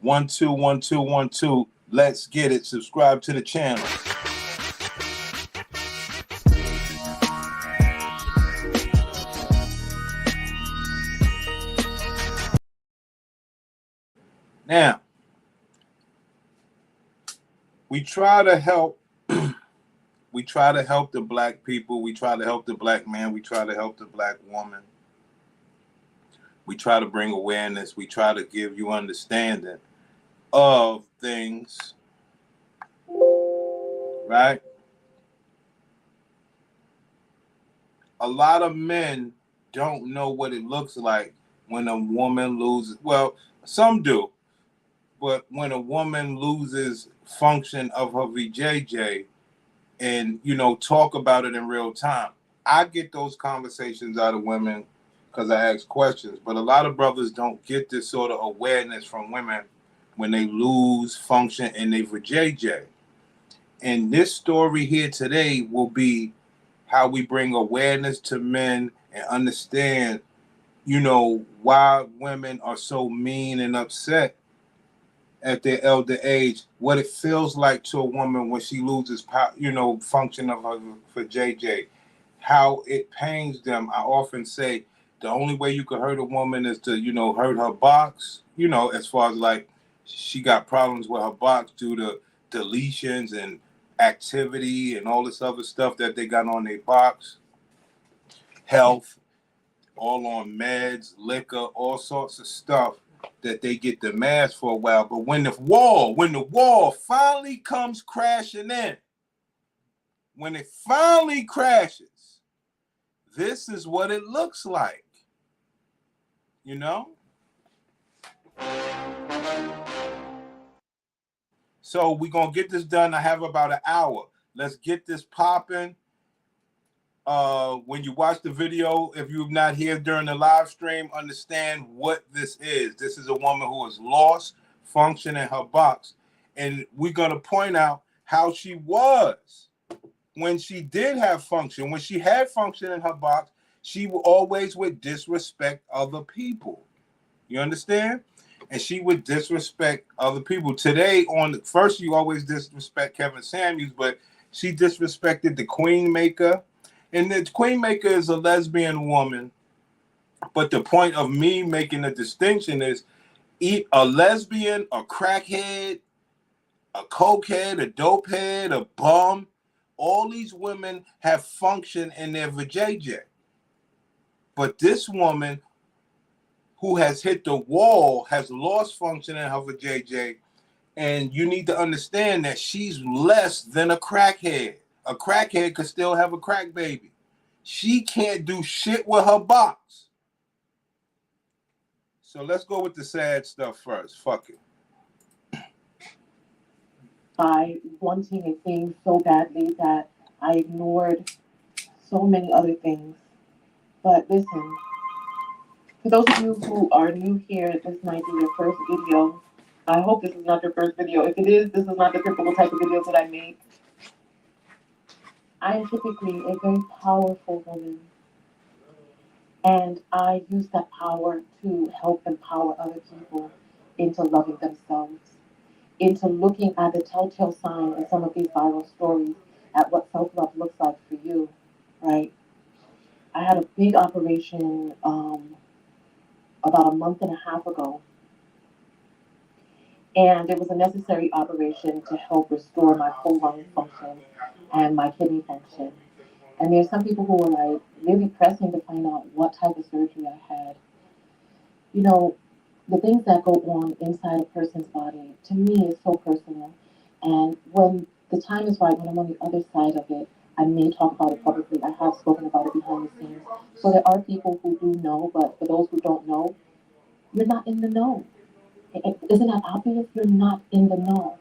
1 2 1 2 1 2. Let's get it. Subscribe to the channel. Now, we try to help. We try to help the black people. We try to help the black man. We try to help the black woman. We try to bring awareness. We try to give you understanding of things, right? A lot of men don't know what it looks like when a woman loses. Well, some do, but when a woman loses function of her VJJ and, talk about it in real time. I get those conversations out of women because I ask questions, but a lot of brothers don't get this sort of awareness from women when they lose function in their VJJ. And this story here today will be how we bring awareness to men and understand, why women are so mean and upset at their elder age, what it feels like to a woman when she loses function of her VJJ, how it pains them. I often say the only way you can hurt a woman is to, hurt her box, as far as like she got problems with her box due to deletions and activity and all this other stuff that they got on their box, health, all on meds, liquor, all sorts of stuff that they get the mask for a while. But when the wall finally comes crashing in, when it finally crashes, this is what it looks like, So we're going to get this done. I have about an hour. Let's get this popping. When you watch the video, if you're not here during the live stream, understand what this is. This is a woman who has lost function in her box. And we're going to point out how she was when she did have function. When she had function in her box, she always would disrespect other people. You understand? And she would disrespect other people. Today, first you always disrespect Kevin Samuels, but she disrespected the Queen Maker. And the Queen Maker is a lesbian woman. But the point of me making a distinction is a lesbian, a crackhead, a cokehead, a dopehead, a bum. All these women have function in their vajayjay. But this woman who has hit the wall has lost function in her vajayjay. And you need to understand that she's less than a crackhead. A crackhead could still have a crack baby. She can't do shit with her box. So let's go with the sad stuff first. Fuck it. By wanting a thing so badly that I ignored so many other things. But listen, for those of you who are new here, this might be your first video. I hope this is not your first video. If it is, this is not the typical type of videos that I make. I am typically a very powerful woman. And I use that power to help empower other people into loving themselves, into looking at the telltale sign in some of these viral stories at what self-love looks like for you, right? I had a big operation about a month and a half ago. And it was a necessary operation to help restore my full lung function and my kidney function. And there's some people who were like really pressing to find out what type of surgery I had. The things that go on inside a person's body, to me, is so personal. And when the time is right, when I'm on the other side of it, I may talk about it publicly. I have spoken about it behind the scenes. So there are people who do know, but for those who don't know, you're not in the know. Isn't that obvious? You're not in the know.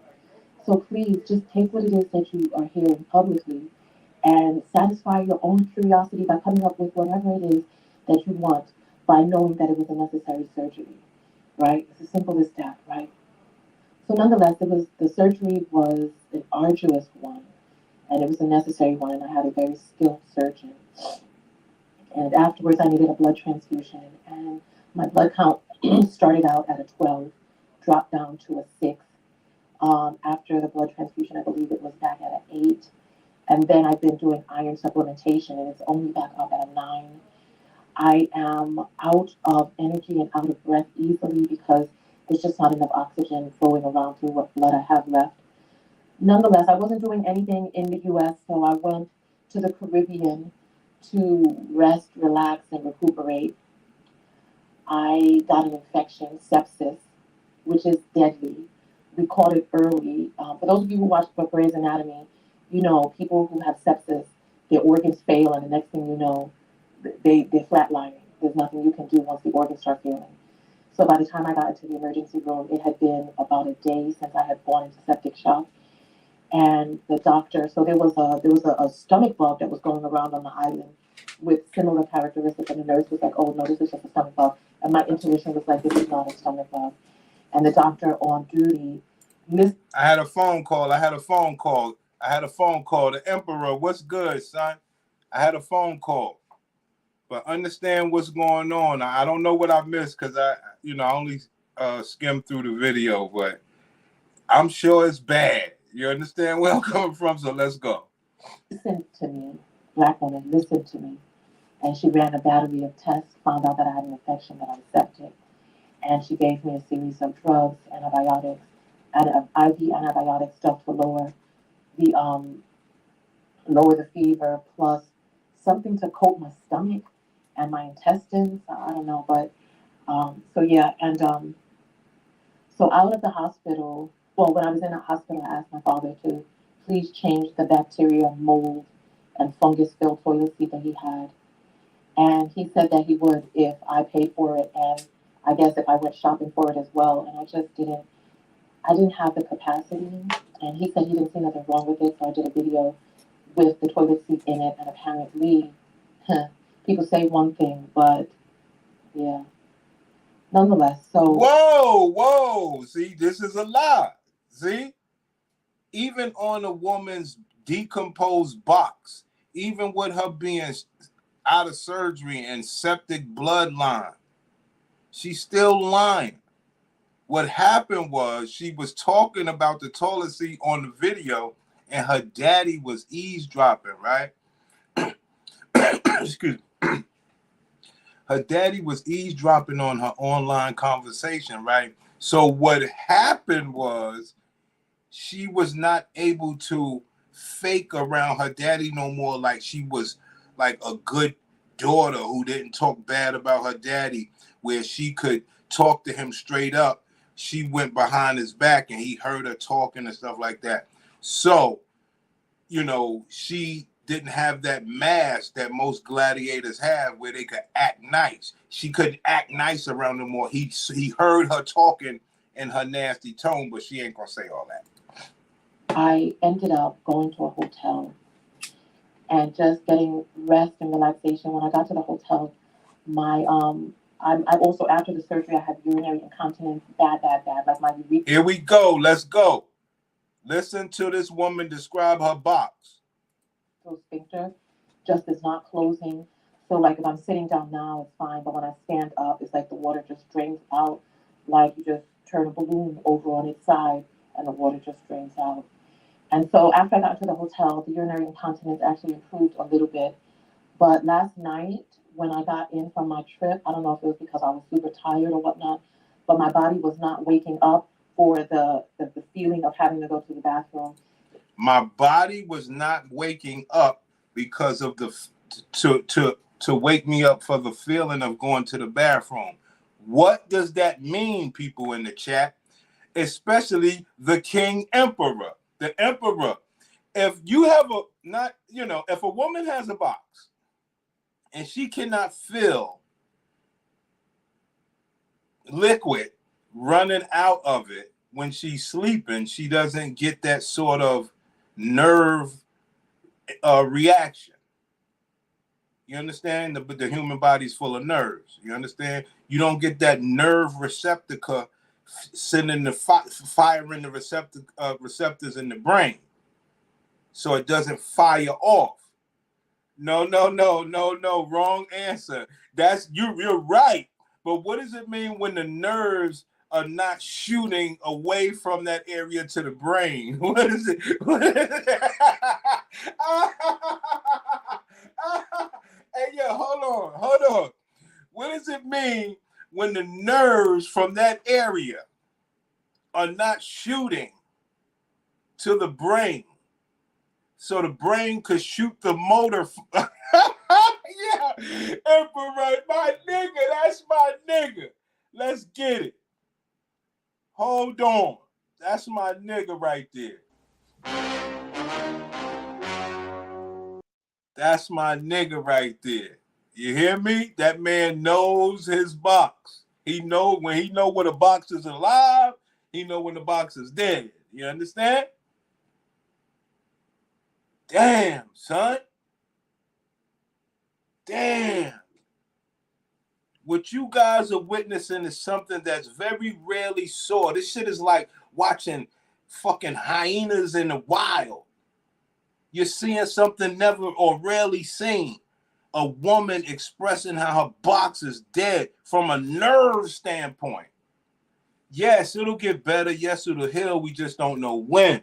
So please just take what it is that you are hearing publicly and satisfy your own curiosity by coming up with whatever it is that you want by knowing that it was a necessary surgery, right? It's as simple as that, right? So nonetheless, the surgery was an arduous one, and it was a necessary one, and I had a very skilled surgeon. And afterwards, I needed a blood transfusion, and my blood count started out at a 12. dropped down to a 6. After the blood transfusion, I believe it was back at an 8. And then I've been doing iron supplementation, and it's only back up at a 9. I am out of energy and out of breath easily because there's just not enough oxygen flowing around through what blood I have left. Nonetheless, I wasn't doing anything in the US, so I went to the Caribbean to rest, relax, and recuperate. I got an infection, sepsis, which is deadly. We caught it early. For those of you who watch Grey's Anatomy, you know people who have sepsis, their organs fail, and the next thing you know, they're flatlining. There's nothing you can do once the organs start failing. So by the time I got into the emergency room, it had been about a day since I had gone into septic shock. And the doctor, so there was a stomach bug that was going around on the island with similar characteristics, and the nurse was like, "Oh no, this is just a stomach bug," and my intuition was like, "This is not a stomach bug." And the doctor on duty, I had a phone call. The Emperor, what's good, son? I had a phone call. But understand what's going on. I don't know what I missed because I only skimmed through the video, but I'm sure it's bad. You understand where I'm coming from? So let's go. Listen to me, black woman, listen to me. And she ran a battery of tests, found out that I had an infection, that I was septic. And she gave me a series of drugs, antibiotics, and IV antibiotic stuff to lower the fever, plus something to coat my stomach and my intestines. I don't know, but so yeah, and so out of the hospital. Well, when I was in the hospital, I asked my father to please change the bacteria, mold, and fungus-filled toilet seat that he had, and he said that he would if I paid for it, and I guess if I went shopping for it as well. And I just didn't. I didn't have the capacity, and he said he didn't see nothing wrong with it, so I did a video with the toilet seat in it, and apparently, people say one thing, but yeah, nonetheless. So Whoa. See, this is a lie. See? Even on a woman's decomposed box, even with her being out of surgery and septic bloodline, she's still lying. What happened was she was talking about the toilet seat on the video, and her daddy was eavesdropping, right? Excuse me. Her daddy was eavesdropping on her online conversation, right? So what happened was she was not able to fake around her daddy no more, like she was like a good daughter who didn't talk bad about her daddy, where she could talk to him straight up. She went behind his back and he heard her talking and stuff like that. So, she didn't have that mask that most gladiators have where they could act nice. She couldn't act nice around him more. He heard her talking in her nasty tone, but she ain't gonna say all that. I ended up going to a hotel and just getting rest and relaxation. When I got to the hotel, my I also, after the surgery, I had urinary incontinence, bad, like my urethra. Here we go. Let's go. Listen to this woman describe her box. Sphincter just is not closing. So like if I'm sitting down now, it's fine, but when I stand up, it's like the water just drains out, like you just turn a balloon over on its side and the water just drains out. And so after I got to the hotel, the urinary incontinence actually improved a little bit. But last night, when I got in from my trip, I don't know if it was because I was super tired or whatnot, but my body was not waking up for the feeling of having to go to the bathroom. My body was not waking up because of to wake me up for the feeling of going to the bathroom. What does that mean, people in the chat? Especially the King Emperor. The Emperor. If you have if a woman has a box and she cannot feel liquid running out of it when she's sleeping, she doesn't get that sort of nerve reaction. You understand? The human body's full of nerves. You understand? You don't get that nerve receptor sending the firing the receptors in the brain, so it doesn't fire off. No. Wrong answer. You're right. But what does it mean when the nerves are not shooting away from that area to the brain? What is it? What is it? Hey, yeah, hold on. What does it mean when the nerves from that area are not shooting to the brain? So the brain could shoot the motor. Yeah, infrared, my nigga, that's my nigga. Let's get it. Hold on. That's my nigga right there. That's my nigga right there. You hear me? That man knows his box. He know when a box is alive, he know when the box is dead. You understand? Damn, son. Damn. What you guys are witnessing is something that's very rarely saw. This shit is like watching fucking hyenas in the wild. You're seeing something never or rarely seen. A woman expressing how her box is dead from a nerve standpoint. Yes, it'll get better. Yes, it'll heal. We just don't know when.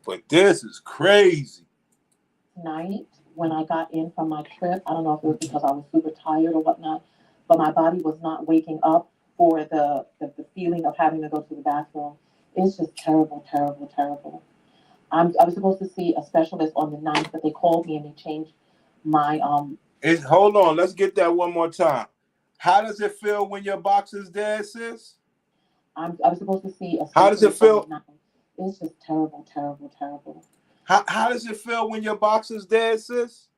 But this is crazy. Night when I got in from my trip, I don't know if it was because I was super tired or whatnot, but my body was not waking up for the feeling of having to go to the bathroom. It's just terrible, terrible, terrible. I was supposed to see a specialist on the 9th, but they called me and they changed my Hold on, let's get that one more time. How does it feel when your box is dead, sis? I was supposed to see a specialist. How does it feel? On the 9th. It's just terrible, terrible, terrible. How does it feel when your box is dead, sis?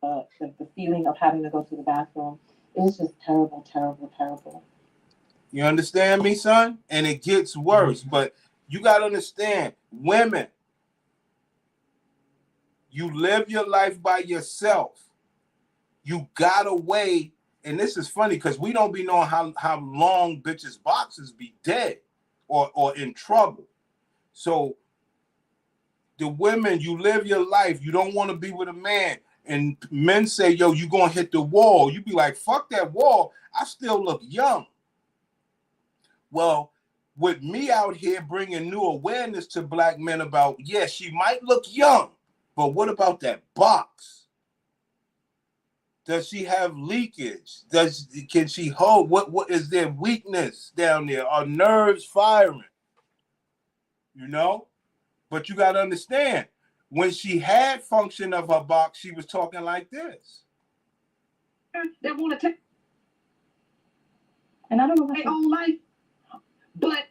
The feeling of having to go to the bathroom is just terrible, terrible, terrible. You understand me, son? And it gets worse. But you got to understand, women, you live your life by yourself. You got to wait. And this is funny because we don't be knowing how long bitches' boxes be dead or in trouble. So the women, you live your life. You don't want to be with a man. And men say, yo, you going to hit the wall. You be like, fuck that wall. I still look young. Well, with me out here bringing new awareness to black men about, yeah, she might look young, but what about that box? Does she have leakage? Can she hold? What is there weakness down there? Are nerves firing? You know? But you got to understand, when she had function of her box, she was talking like this. They want to take, and I don't know their own life, but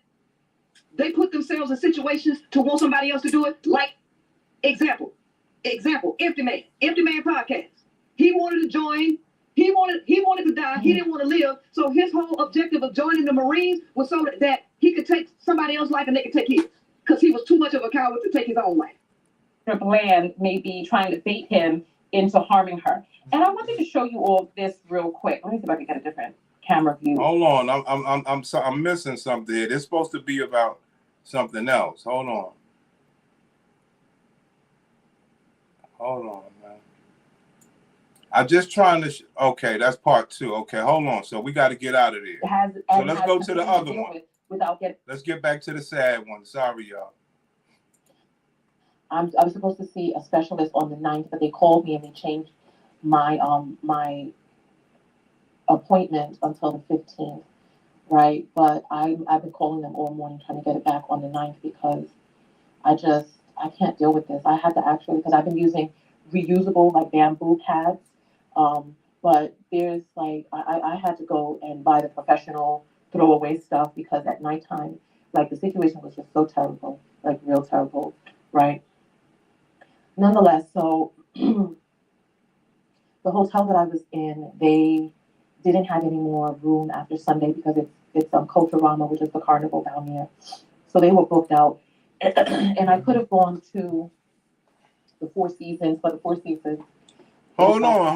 they put themselves in situations to want somebody else to do it. Like, example, Empty Man podcast. He wanted to join. He wanted to die. He didn't want to live. So his whole objective of joining the Marines was so that he could take somebody else's life and they could take his, because he was too much of a coward to take his own life. Bland may be trying to bait him into harming her. And I wanted to show you all this real quick. Let me see if I can get a different camera view. Hold on, I'm missing something here. It's supposed to be about something else. Hold on, man. I'm just trying to. Okay, that's part 2. Okay, hold on. So we got to get out of there. So let's go to the other one. Let's get back to the sad one. Sorry, y'all. I was supposed to see a specialist on the 9th, but they called me and they changed my my appointment until the 15th, right? But I've been calling them all morning trying to get it back on the 9th because I can't deal with this. I had to actually, because I've been using reusable like bamboo pads, but there's like I had to go and buy the professional throwaway stuff because at nighttime, like the situation was just so terrible, like real terrible, right? Nonetheless, so the hotel that I was in, they didn't have any more room after Sunday because it's Culturama, which is the carnival down there. So they were booked out, and I could have gone to the Four Seasons, but the Four Seasons. Hold on.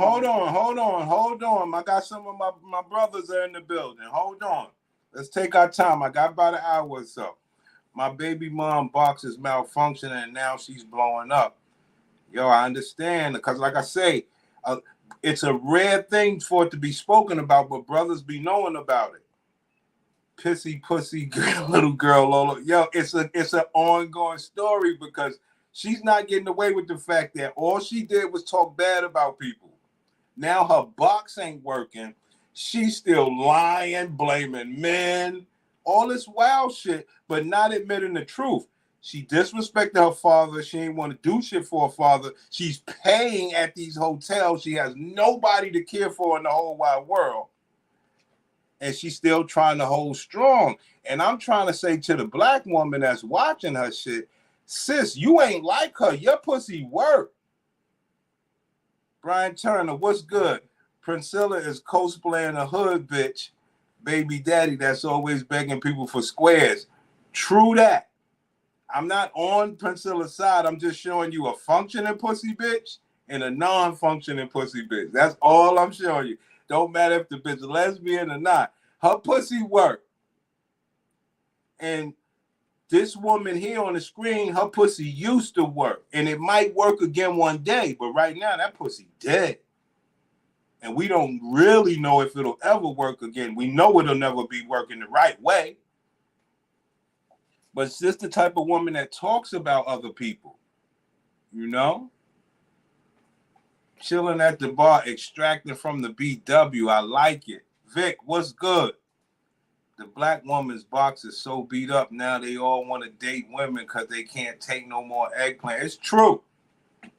I got some of my brothers are in the building. Hold on. Let's take our time. I got about an hour or so. My baby mom box is malfunctioning and now she's blowing up. Yo, I understand because, like I say, it's a rare thing for it to be spoken about, but brothers be knowing about it. pissy pussy girl, little girl Lola. Yo, it's an ongoing story because she's not getting away with the fact that all she did was talk bad about people. Now her box ain't working. She's still lying, blaming men, all this wild shit, but not admitting the truth. She disrespected her father. She ain't want to do shit for her father. She's paying at these hotels. She has nobody to care for in the whole wide world. And she's still trying to hold strong. And I'm trying to say to the black woman that's watching her shit, sis, you ain't like her. Your pussy work. Brian Turner, what's good? Priscilla is cosplaying a hood bitch, baby daddy that's always begging people for squares. True that. I'm not on Priscilla's side. I'm just showing you a functioning pussy bitch and a non-functioning pussy bitch. That's all I'm showing you. Don't matter if the bitch is lesbian or not. Her pussy work. And this woman here on the screen, her pussy used to work. And it might work again one day. But right now, that pussy dead. And we don't really know if it'll ever work again. We know it'll never be working the right way. But it's just the type of woman that talks about other people. You know? Chilling at the bar, extracting from the BW. I like it. Vic, what's good? The black woman's box is so beat up now they all want to date women because they can't take no more eggplant. It's true.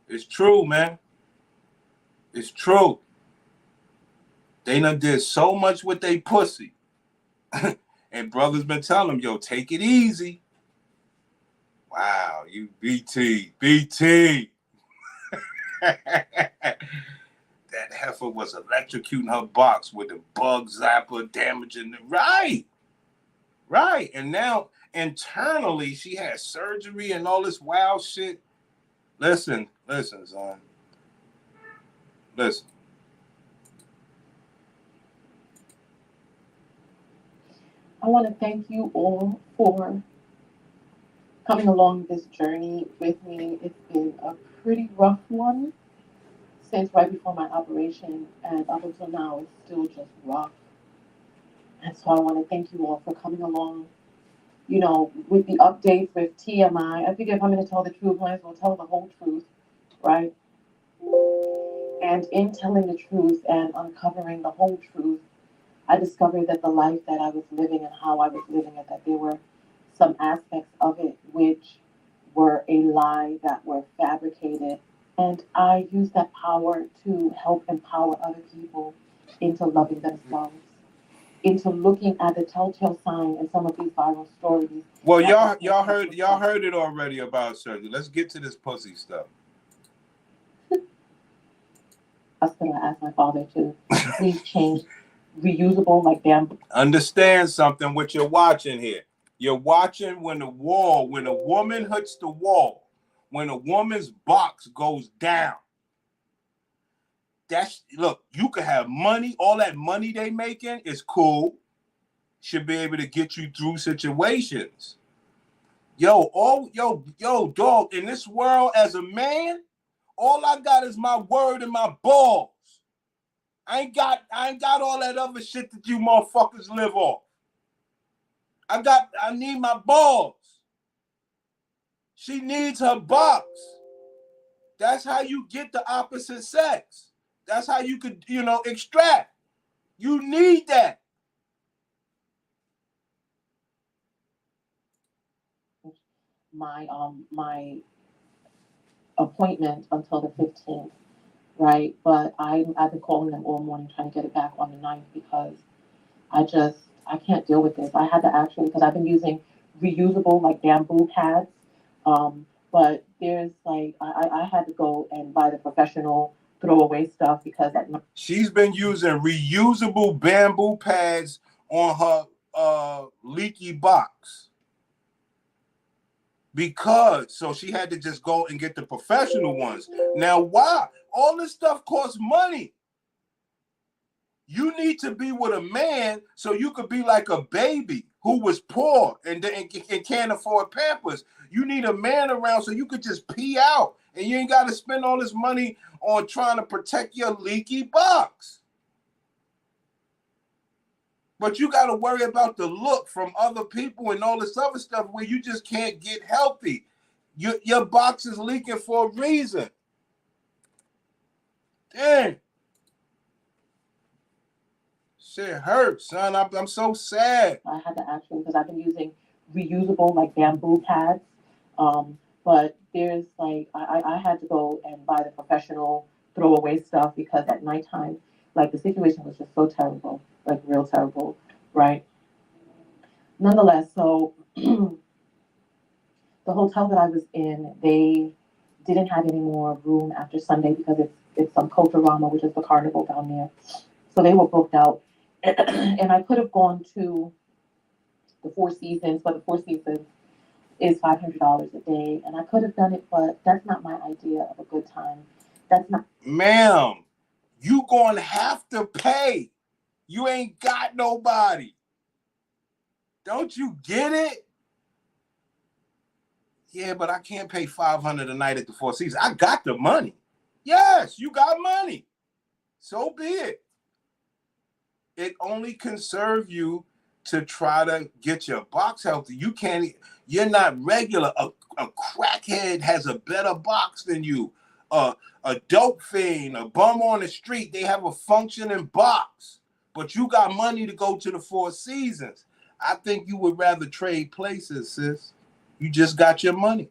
It's true, man. It's true. They done did so much with they pussy. And brothers been telling them, yo, take it easy. Wow, you BT. That heifer was electrocuting her box with a bug zapper, damaging the right. And now internally she had surgery and all this wild shit. Listen, son. Listen. I want to thank you all for coming along this journey with me. It's been a pretty rough one since right before my operation, and up until now, it's still just rough. And so I want to thank you all for coming along, you know, with the updates with TMI. I figure if I'm going to tell the truth, I might as well tell the whole truth, right? And in telling the truth and uncovering the whole truth, I discovered that the life that I was living and how I was living it, that there were some aspects of it which were a lie, that were fabricated. And I used that power to help empower other people into loving themselves, into looking at the telltale sign in some of these viral stories. Well, y'all heard it already about surgery. Let's get to this pussy stuff. I was gonna ask my father to please change reusable like bamboo. Understand something what you're watching here. You're watching when a woman hits the wall, when a woman's box goes down. Look, you could have money, all that money they making is cool. Should be able to get you through situations. Yo, dog, in this world as a man, all I got is my word and my balls. I ain't got all that other shit that you motherfuckers live off. I need my balls. She needs her box. That's how you get the opposite sex. That's how you could, extract. You need that. My appointment until the 15th, right? But I've been calling them all morning trying to get it back on the 9th because I can't deal with this. I had to actually, because I've been using reusable like bamboo pads, but there's like I had to go and buy the professional throwaway stuff because she's been using reusable bamboo pads on her leaky box. So she had to just go and get the professional ones. Now, why? All this stuff costs money. You need to be with a man so you could be like a baby who was poor and can't afford Pampers. You need a man around so you could just pee out and you ain't got to spend all this money on trying to protect your leaky box. But you got to worry about the look from other people and all this other stuff where you just can't get healthy. Your box is leaking for a reason. Dang. Shit hurts, son. I'm so sad. I had to actually, because I've been using reusable like bamboo pads. But there's like, I had to go and buy the professional throwaway stuff because at nighttime, like the situation was just so terrible, like real terrible, right? Nonetheless, so the hotel that I was in, they didn't have any more room after Sunday because it's some Culturama, which is the carnival down there. So they were booked out. And I could have gone to the Four Seasons, but the Four Seasons is $500 a day, and I could have done it, but that's not my idea of a good time. That's not. Ma'am, you gonna have to pay. You ain't got nobody. Don't you get it? Yeah, but I can't pay $500 a night at the Four Seasons. I got the money. Yes, you got money. So be it. It only can serve you to try to get your box healthy. You're not regular. A crackhead has a better box than you. A dope fiend, a bum on the street, they have a functioning box. But you got money to go to the Four Seasons. I think you would rather trade places, sis. You just got your money.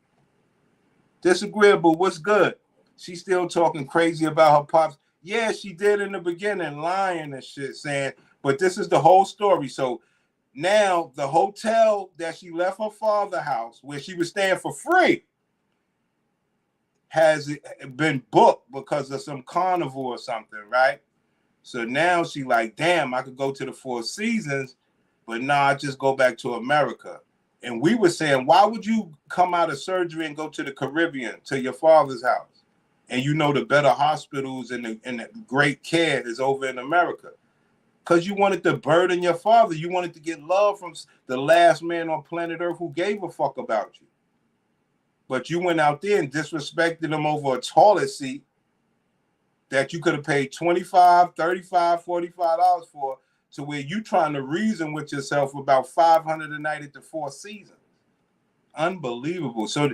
Disagreeable, what's good? She's still talking crazy about her pops. Yeah, she did in the beginning, lying and shit, saying, but this is the whole story. So now the hotel that she left her father's house, where she was staying for free, has been booked because of some carnival or something, right? So now she like, damn, I could go to the Four Seasons, but nah, I just go back to America. And we were saying, why would you come out of surgery and go to the Caribbean, to your father's house? And you know the better hospitals and the great care is over in America. Because you wanted to burden your father. You wanted to get love from the last man on planet Earth who gave a fuck about you. But you went out there and disrespected him over a toilet seat that you could have paid $25, $35, $45 for, to where you trying to reason with yourself about $500 a night at the Four Seasons. Unbelievable. So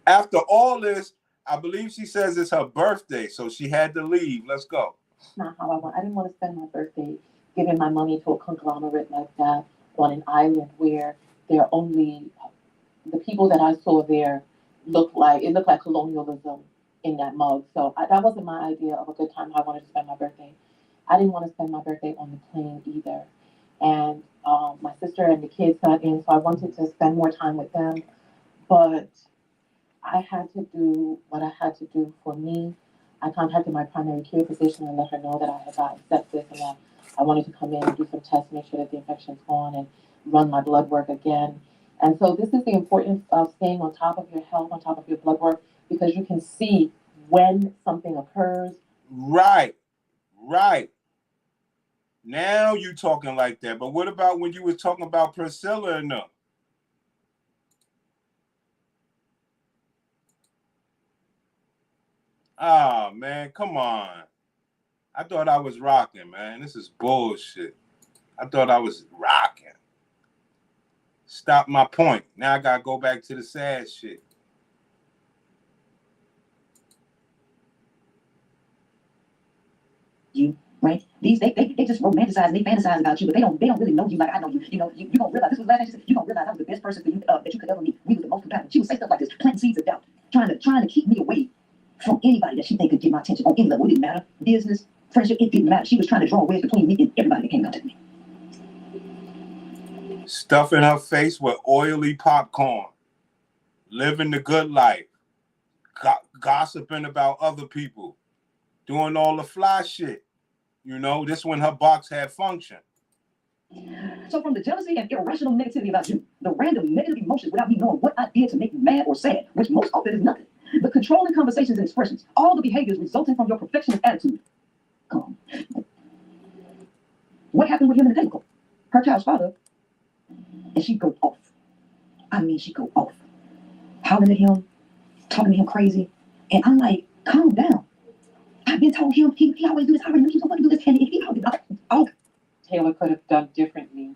after all this, I believe she says it's her birthday, so she had to leave. Let's go. Not how I want. I didn't want to spend my birthday giving my money to a conglomerate like that on an island where they're only the people that I saw there looked like colonialism in that mug. So that wasn't my idea of a good time. How I wanted to spend my birthday. I didn't want to spend my birthday on the plane either. And my sister and the kids got in, so I wanted to spend more time with them. But I had to do what I had to do for me. I contacted my primary care physician and let her know that I had gotten sepsis and that I wanted to come in and do some tests, make sure that the infection's gone, and run my blood work again. And so this is the importance of staying on top of your health, on top of your blood work, because you can see when something occurs. Right. Now you talking like that. But what about when you was talking about Priscilla and them? Ah, man, come on. I thought I was rocking, man. This is bullshit. I thought I was rocking. Stop my point. Now I gotta go back to the sad shit. You, right? These they just romanticize and they fantasize about you, but they don't really know you like I know you. You know, you don't realize this was last night. She said, you don't realize I was the best person for you that you could ever meet. We were the most compatible. She would say stuff like this, planting seeds of doubt, trying to keep me away from anybody that she think could get my attention on any level. It didn't matter. Business, friendship, it didn't matter. She was trying to draw a wedge between me and everybody that came out to me. Stuffing her face with oily popcorn, living the good life, gossiping about other people, doing all the fly shit. You know, this when her box had function. So from the jealousy and irrational negativity about you, the random negative emotions without me knowing what I did to make you mad or sad, which most often is nothing, the controlling conversations and expressions, all the behaviors resulting from your perfectionist attitude. Come on. What happened with him in the technical? Her child's father, and she go off. I mean, she go off. Hollering at him, talking to him crazy, and I'm like, calm down. I've been told him he always do this. I already knew he was going to do this, and if he Taylor could have done differently.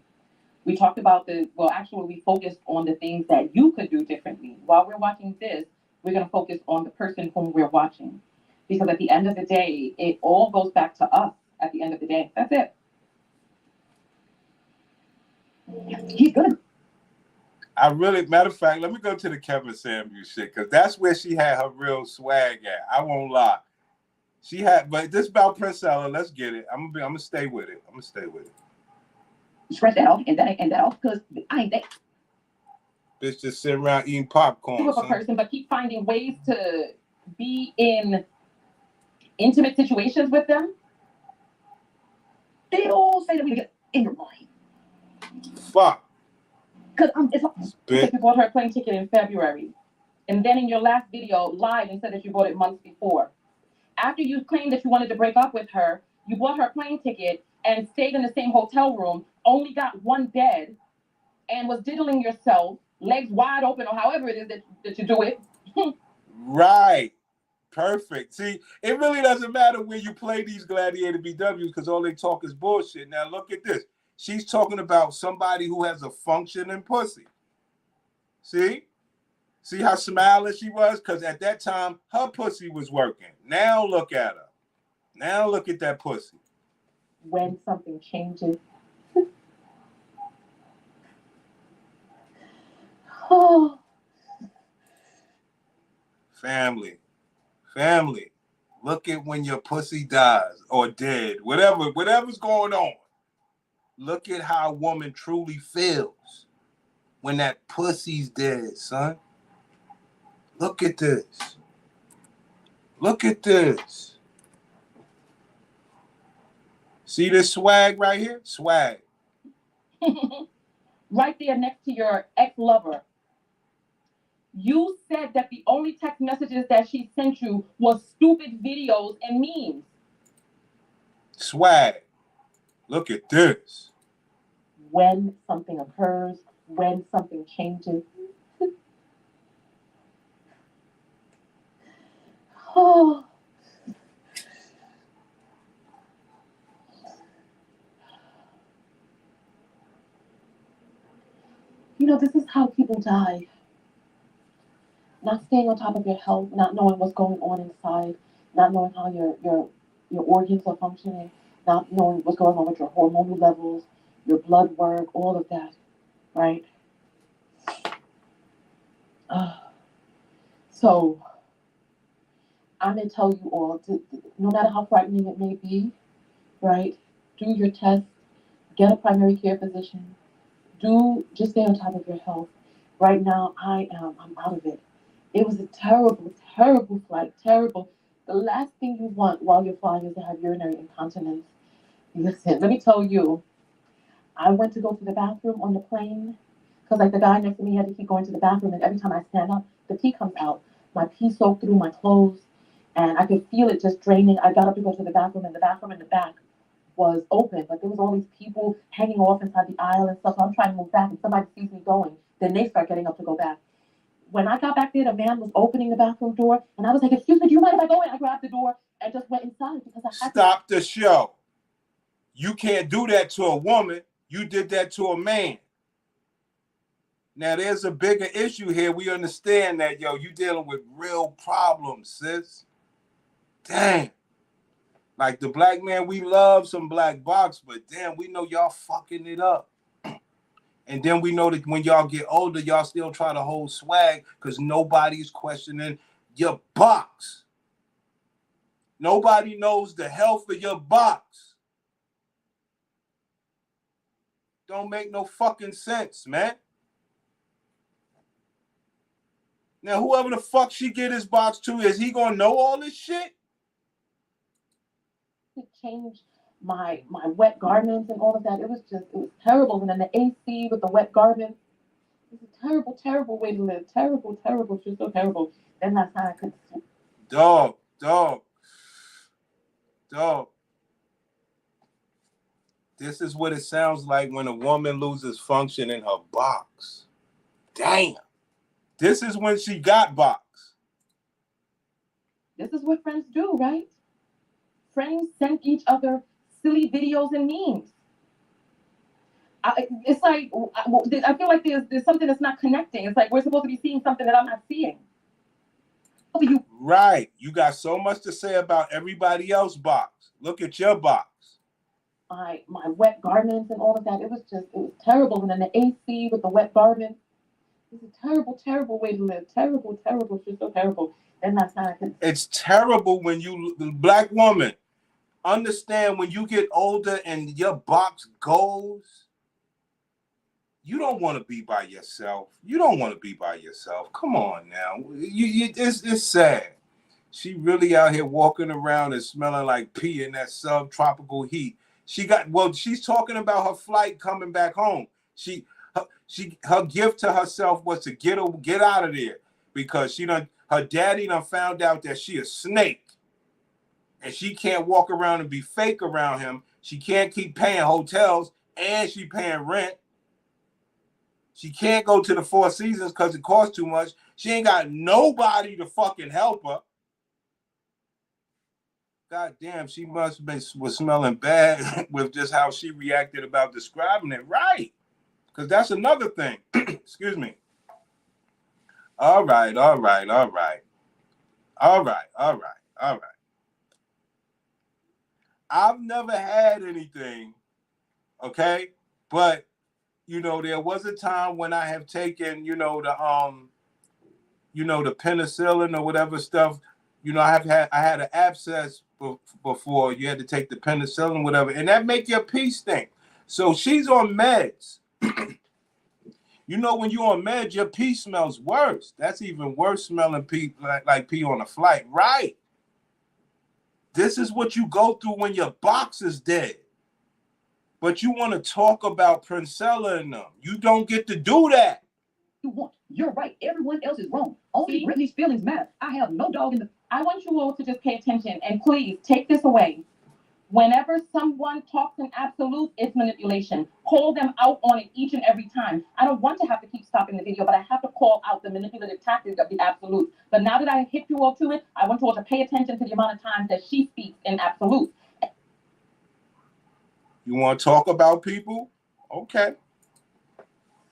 We talked about actually, we focused on the things that you could do differently. While we're watching this, we're going to focus on the person whom we're watching. Because at the end of the day, it all goes back to us at the end of the day. That's it. He's good. Matter of fact, let me go to the Kevin Samuels shit, because that's where she had her real swag at. I won't lie. She had, but this about Prince Ella. Let's get it. I'm gonna stay with it. Scratch that off and that off, because I ain't that. Bitch just sitting around eating popcorn. Of a person, but keep finding ways to be in intimate situations with them. They all say that we get in your mind. Fuck. Because you bought her a plane ticket in February, and then in your last video lied and said that you bought it months before. After you claimed that you wanted to break up with her, you bought her a plane ticket and stayed in the same hotel room, only got one bed, and was diddling yourself, legs wide open, or however it is that you do it. Right. Perfect. See, it really doesn't matter where you play these gladiator BWs, because all they talk is bullshit. Now look at this. She's talking about somebody who has a functioning pussy. See? See how smiling she was? Because at that time, her pussy was working. Now look at her. Now look at that pussy. When something changes. Oh. Family. Look at when your pussy dies or dead. Whatever's going on. Look at how a woman truly feels when that pussy's dead, son. Look at this. See this swag right here? Swag. Right there next to your ex-lover. You said that the only text messages that she sent you was stupid videos and memes. Swag. Look at this. When something occurs, when something changes. Oh. This is how people die. Not staying on top of your health, not knowing what's going on inside, not knowing how your organs are functioning, not knowing what's going on with your hormonal levels, your blood work, all of that, right? So I'm going to tell you all, no matter how frightening it may be, right? Do your test, get a primary care physician, just stay on top of your health. Right now, I'm out of it. It was a terrible, terrible flight, terrible. The last thing you want while you're flying is to have urinary incontinence. Listen, let me tell you, I went to go to the bathroom on the plane, because the guy next to me had to keep going to the bathroom, and every time I stand up, the pee comes out. My pee soaked through my clothes, and I could feel it just draining. I got up to go to the bathroom, and the bathroom in the back was open, but there was all these people hanging off inside the aisle and stuff. So I'm trying to move back, and somebody sees me going. Then they start getting up to go back. When I got back there, the man was opening the bathroom door, and I was like, "Excuse me, do you mind if I go in?" I grabbed the door and just went inside because I had Stop the show. You can't do that to a woman. You did that to a man. Now, there's a bigger issue here. We understand that, you dealing with real problems, sis. Damn. Like the black man, we love some black box, but damn, we know y'all fucking it up. And then we know that when y'all get older, y'all still try to hold swag because nobody's questioning your box. Nobody knows the health of your box. Don't make no fucking sense, man. Now, whoever the fuck she get his box to, is he gonna know all this shit? to change my wet garments and all of that. It was terrible. And then the AC with the wet garments. It's a terrible, terrible way to live. Terrible, terrible. Just so terrible. Then last night I couldn't sleep. Dog. This is what it sounds like when a woman loses function in her box. Damn. This is when she got box. This is what friends do, right? Friends send each other silly videos and memes. It's like I feel like there's something that's not connecting. It's like we're supposed to be seeing something that I'm not seeing. Right. You got so much to say about everybody else's box. Look at your box. My wet garments and all of that. It was terrible. And then the AC with the wet garments. It's a terrible, terrible way to live. Terrible, terrible. It's just so terrible. And that's not. It's terrible when you, black woman, understand when you get older and your box goes, you don't want to be by yourself. You don't want to be by yourself. Come on now. It's sad. She really out here walking around and smelling like pee in that subtropical heat. She's talking about her flight coming back home. Her gift to herself was to get out of there because her daddy done found out that she a snake and she can't walk around and be fake around him. She can't keep paying hotels and she paying rent. She can't go to the Four Seasons because it costs too much. She ain't got nobody to fucking help her. God damn, she was smelling bad with just how she reacted about describing it. Right. Because that's another thing. Excuse me. All right. I've never had anything, okay? But, there was a time when I have taken, the penicillin or whatever stuff. I had an abscess before. You had to take the penicillin, whatever, and that make your pee stink. So she's on meds. When you're on meds, your pee smells worse. That's even worse smelling pee, like pee on a flight. Right. This is what you go through when your box is dead. But you want to talk about Princella and them. You don't get to do that. You're right. Everyone else is wrong. Only Brittany's feelings matter. I have no dog in the... I want you all to just pay attention and please take this away. Whenever someone talks in absolute, it's manipulation. Call them out on it each and every time. I don't want to have to keep stopping the video, but I have to call out the manipulative tactics of the absolute. But now that I hit you all to it, I want you all to pay attention to the amount of times that she speaks in absolute. You want to talk about people? Okay.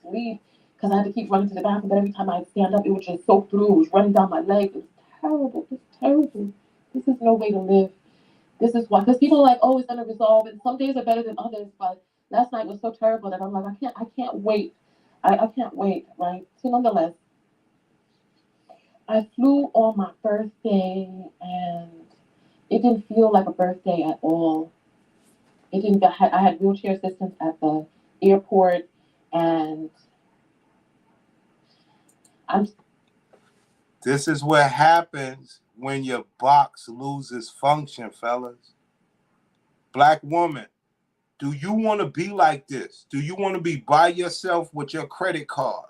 Leave, because I had to keep running to the bathroom, but every time I stand up, it would just soak through. It was running down my legs. It was terrible. It's terrible. This is no way to live. This is why, because people are like, oh, it's gonna resolve, and some days are better than others. But last night was so terrible that I'm like, I can't wait. I can't wait, right? So nonetheless, I flew on my birthday, and it didn't feel like a birthday at all. It didn't. I had wheelchair assistance at the airport, and This is what happens when your box loses function, fellas. Black woman, do you want to be like this? Do you want to be by yourself with your credit card?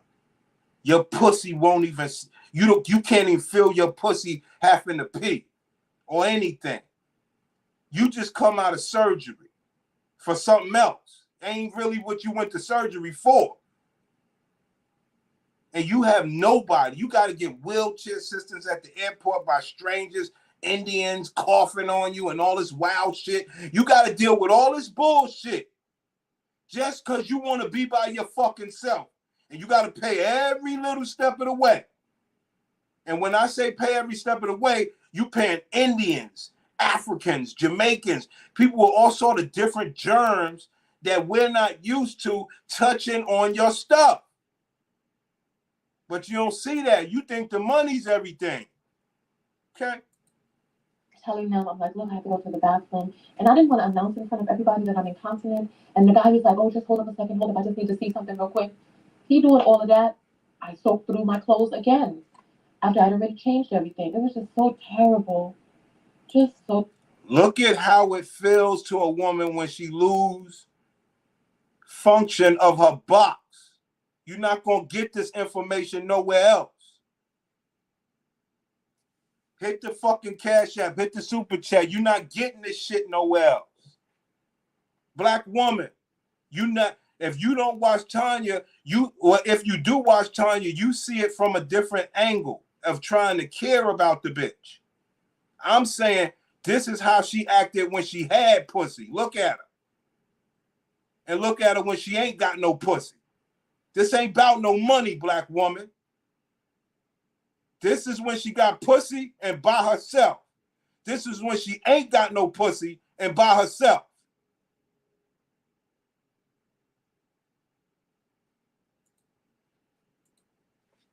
Your pussy won't even, you can't even feel your pussy having to pee or anything. You just come out of surgery for something else. Ain't really what you went to surgery for. And you have nobody. You got to get wheelchair assistance at the airport by strangers, Indians coughing on you and all this wild shit. You got to deal with all this bullshit just because you want to be by your fucking self. And you got to pay every little step of the way. And when I say pay every step of the way, you paying Indians, Africans, Jamaicans, people with all sort of different germs that we're not used to touching on your stuff. But you don't see that. You think the money's everything. Okay? telling them, I'm like, look, I have to go to the bathroom. And I didn't want to announce in front of everybody that I'm incontinent. And the guy was like, oh, just hold up a second, hold up. I just need to see something real quick. He doing all of that. I soaked through my clothes again after I'd already changed everything. It was just so terrible. Just so. Look at how it feels to a woman when she lose function of her box. You're not going to get this information nowhere else. Hit the fucking Cash App, hit the super chat. You're not getting this shit nowhere else. Black woman, if you don't watch Tanya, if you do watch Tanya, you see it from a different angle of trying to care about the bitch. I'm saying this is how she acted when she had pussy. Look at her. and look at her when she ain't got no pussy. This ain't about no money, black woman. This is when she got pussy and by herself. This is when she ain't got no pussy and by herself.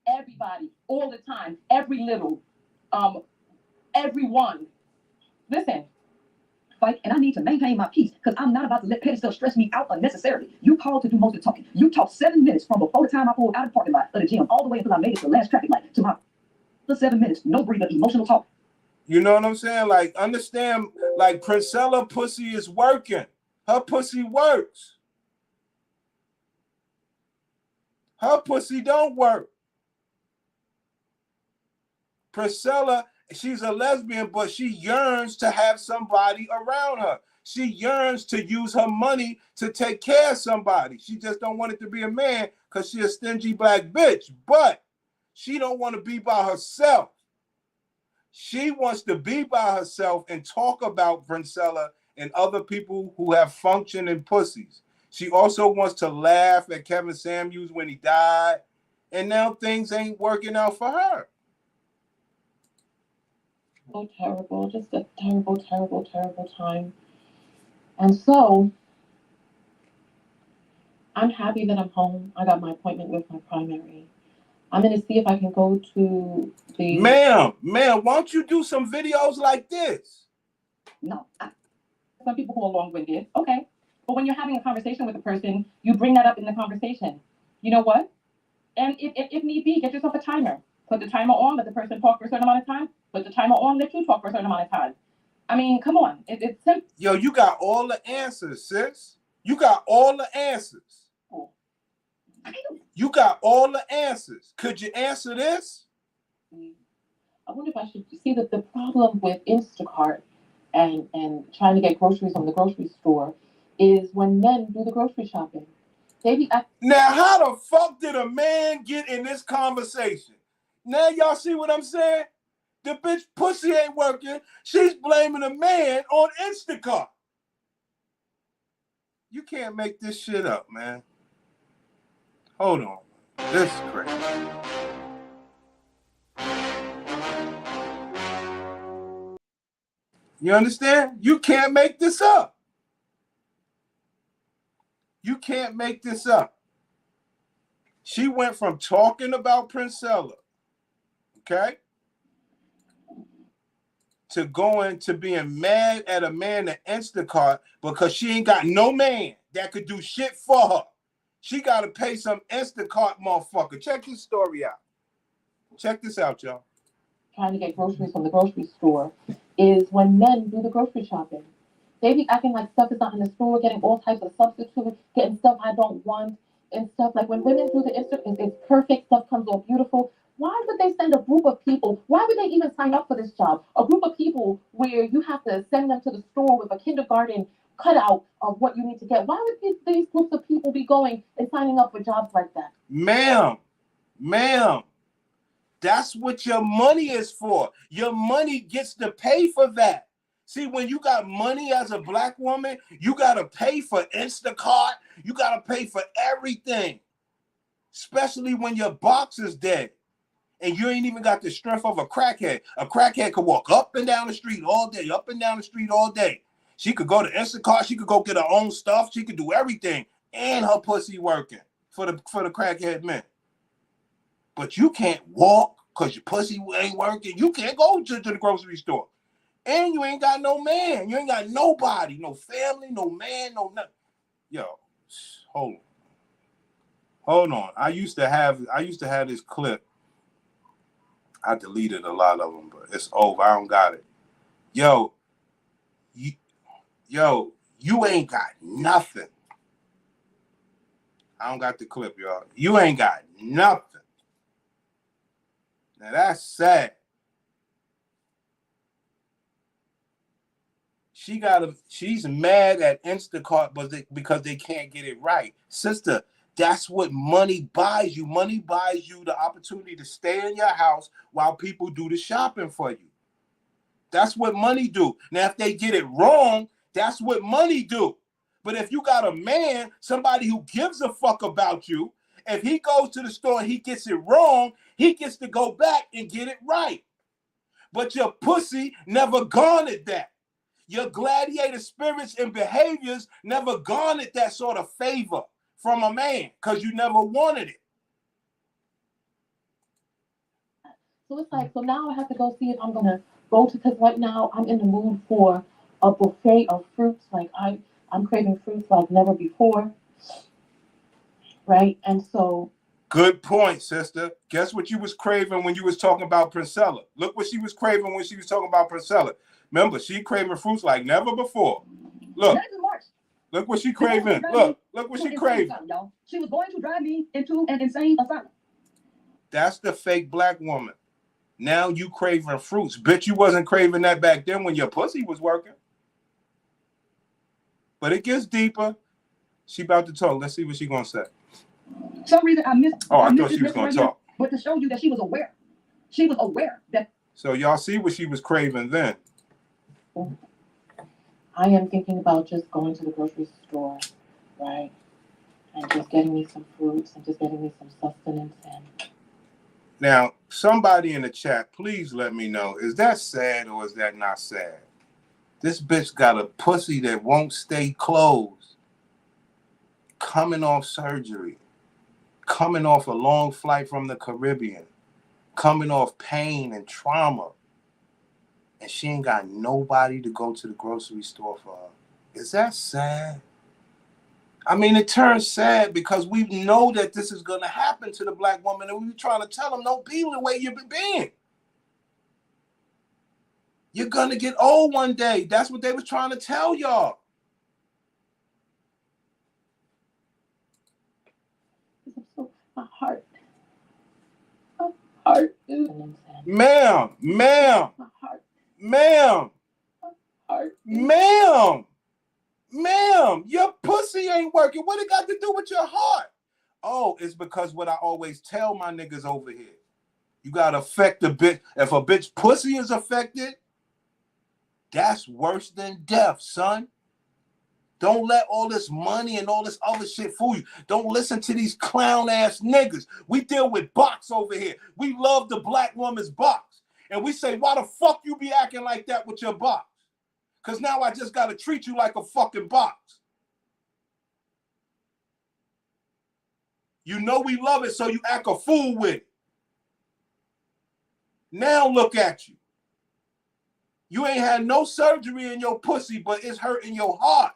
Everybody, all the time, every little, everyone. Listen. Fight, and I need to maintain my peace because I'm not about to let petty stuff stress me out unnecessarily. You called to do most of the talking. You talked 7 minutes from before the time I pulled out of the parking lot of the gym all the way until I made it to the last traffic light to my 7 minutes. No breather, emotional talk. You know what I'm saying? Like, understand, like, Princella pussy is working. Her pussy works. Her pussy don't work. Priscilla, she's a lesbian, but she yearns to have somebody around her. She yearns to use her money to take care of somebody. She just don't want it to be a man because she's a stingy black bitch. But she don't want to be by herself. She wants to be by herself and talk about Princella and other people who have functioning pussies. She also wants to laugh at Kevin Samuels when he died. And now things ain't working out for her. So terrible, just a terrible, terrible, terrible time. And so I'm happy that I'm home. I got my appointment with my primary. I'm gonna see if I can go to the Ma'am, why don't you do some videos like this? No. Some people who are long-winded, okay. But when you're having a conversation with a person, you bring that up in the conversation. You know what? And if need be, get yourself a timer. Put the timer on, let the person talk for a certain amount of time. Put the timer on, let you talk for a certain amount of time. I mean, come on. It's simple. Yo, you got all the answers, sis. You got all the answers. You got all the answers. Could you answer this? I wonder if I should see that the problem with Instacart and trying to get groceries from the grocery store is when men do the grocery shopping. Now, how the fuck did a man get in this conversation? Now y'all see what I'm saying? The bitch pussy ain't working. She's blaming a man on Instacart. You can't make this shit up, man. Hold on. This is crazy. You understand? You can't make this up. You can't make this up. She went from talking about Princella, okay, to going to being mad at a man at Instacart because she ain't got no man that could do shit for her. She got to pay some Instacart motherfucker. Check this story out. Check this out, y'all. Trying to get groceries from the grocery store is when men do the grocery shopping. They be acting like stuff is not in the store, getting all types of substitutes, getting stuff I don't want and stuff. Like when women do the Instagram, it's perfect, stuff comes all beautiful. Why would they send a group of people? Why would they even sign up for this job? A group of people where you have to send them to the store with a kindergarten cutout of what you need to get. Why would these groups of people be going and signing up for jobs like that? Ma'am, that's what your money is for. Your money gets to pay for that. See, when you got money as a black woman, you got to pay for Instacart. You got to pay for everything, especially when your box is dead and you ain't even got the strength of a crackhead. A crackhead could walk up and down the street all day, up and down the street all day. She could go to Instacart. She could go get her own stuff. She could do everything, and her pussy working for the crackhead men. But you can't walk because your pussy ain't working. You can't go to the grocery store. And you ain't got no man. You ain't got nobody. No family, no man, no nothing. Yo, hold on. I used to have this clip. I deleted a lot of them, but it's over. I don't got it. Yo, you ain't got nothing. I don't got the clip, y'all. You ain't got nothing. Now that's sad. She's mad at Instacart because they can't get it right. Sister, that's what money buys you. Money buys you the opportunity to stay in your house while people do the shopping for you. That's what money do. Now, if they get it wrong, that's what money do. But if you got a man, somebody who gives a fuck about you, if he goes to the store and he gets it wrong, he gets to go back and get it right. But your pussy never garnered that. Your gladiator spirits and behaviors never garnered that sort of favor from a man because you never wanted it. So it's like, so now I have to go see if I'm gonna go to, because right now I'm in the mood for a buffet of fruits. Like I'm craving fruits like never before, right? And so Good point, sister. Guess what you was craving when you was talking about Princella? Look what she was craving when she was talking about Princella. Remember, she craving fruits like never before. Look. Look what she craving. Look what she craving. She was going to drive me into an insane asylum. That's the fake black woman. Now you craving fruits. Bitch, you wasn't craving that back then when your pussy was working. But it gets deeper. She about to talk. Let's see what she gonna say. Some reason I missed. Oh, I thought she was gonna talk. But to show you that she was aware. She was aware that. So y'all see what she was craving then. I am thinking about just going to the grocery store, right? And just getting me some fruits and just getting me some sustenance. And now, somebody in the chat, please let me know, is that sad or is that not sad? This bitch got a pussy that won't stay closed, coming off surgery, coming off a long flight from the Caribbean, coming off pain and trauma, and she ain't got nobody to go to the grocery store for her. Is that sad? I mean, it turns sad because we know that this is going to happen to the black woman, and we're trying to tell them, don't be the way you've been being. You're going to get old one day. That's what they was trying to tell y'all. my heart is Ma'am, my heart. ma'am, Heart. ma'am, your pussy ain't working. What it got to do with your heart? Oh, it's because what I always tell my niggas over here. You got to affect the bitch. If a bitch pussy is affected, that's worse than death, son. Don't let all this money and all this other shit fool you. Don't listen to these clown ass niggas. We deal with box over here. We love the black woman's box. And we say, why the fuck you be acting like that with your box? Because now I just got to treat you like a fucking box. You know we love it, so you act a fool with it. Now look at you. You ain't had no surgery in your pussy, but it's hurting your heart.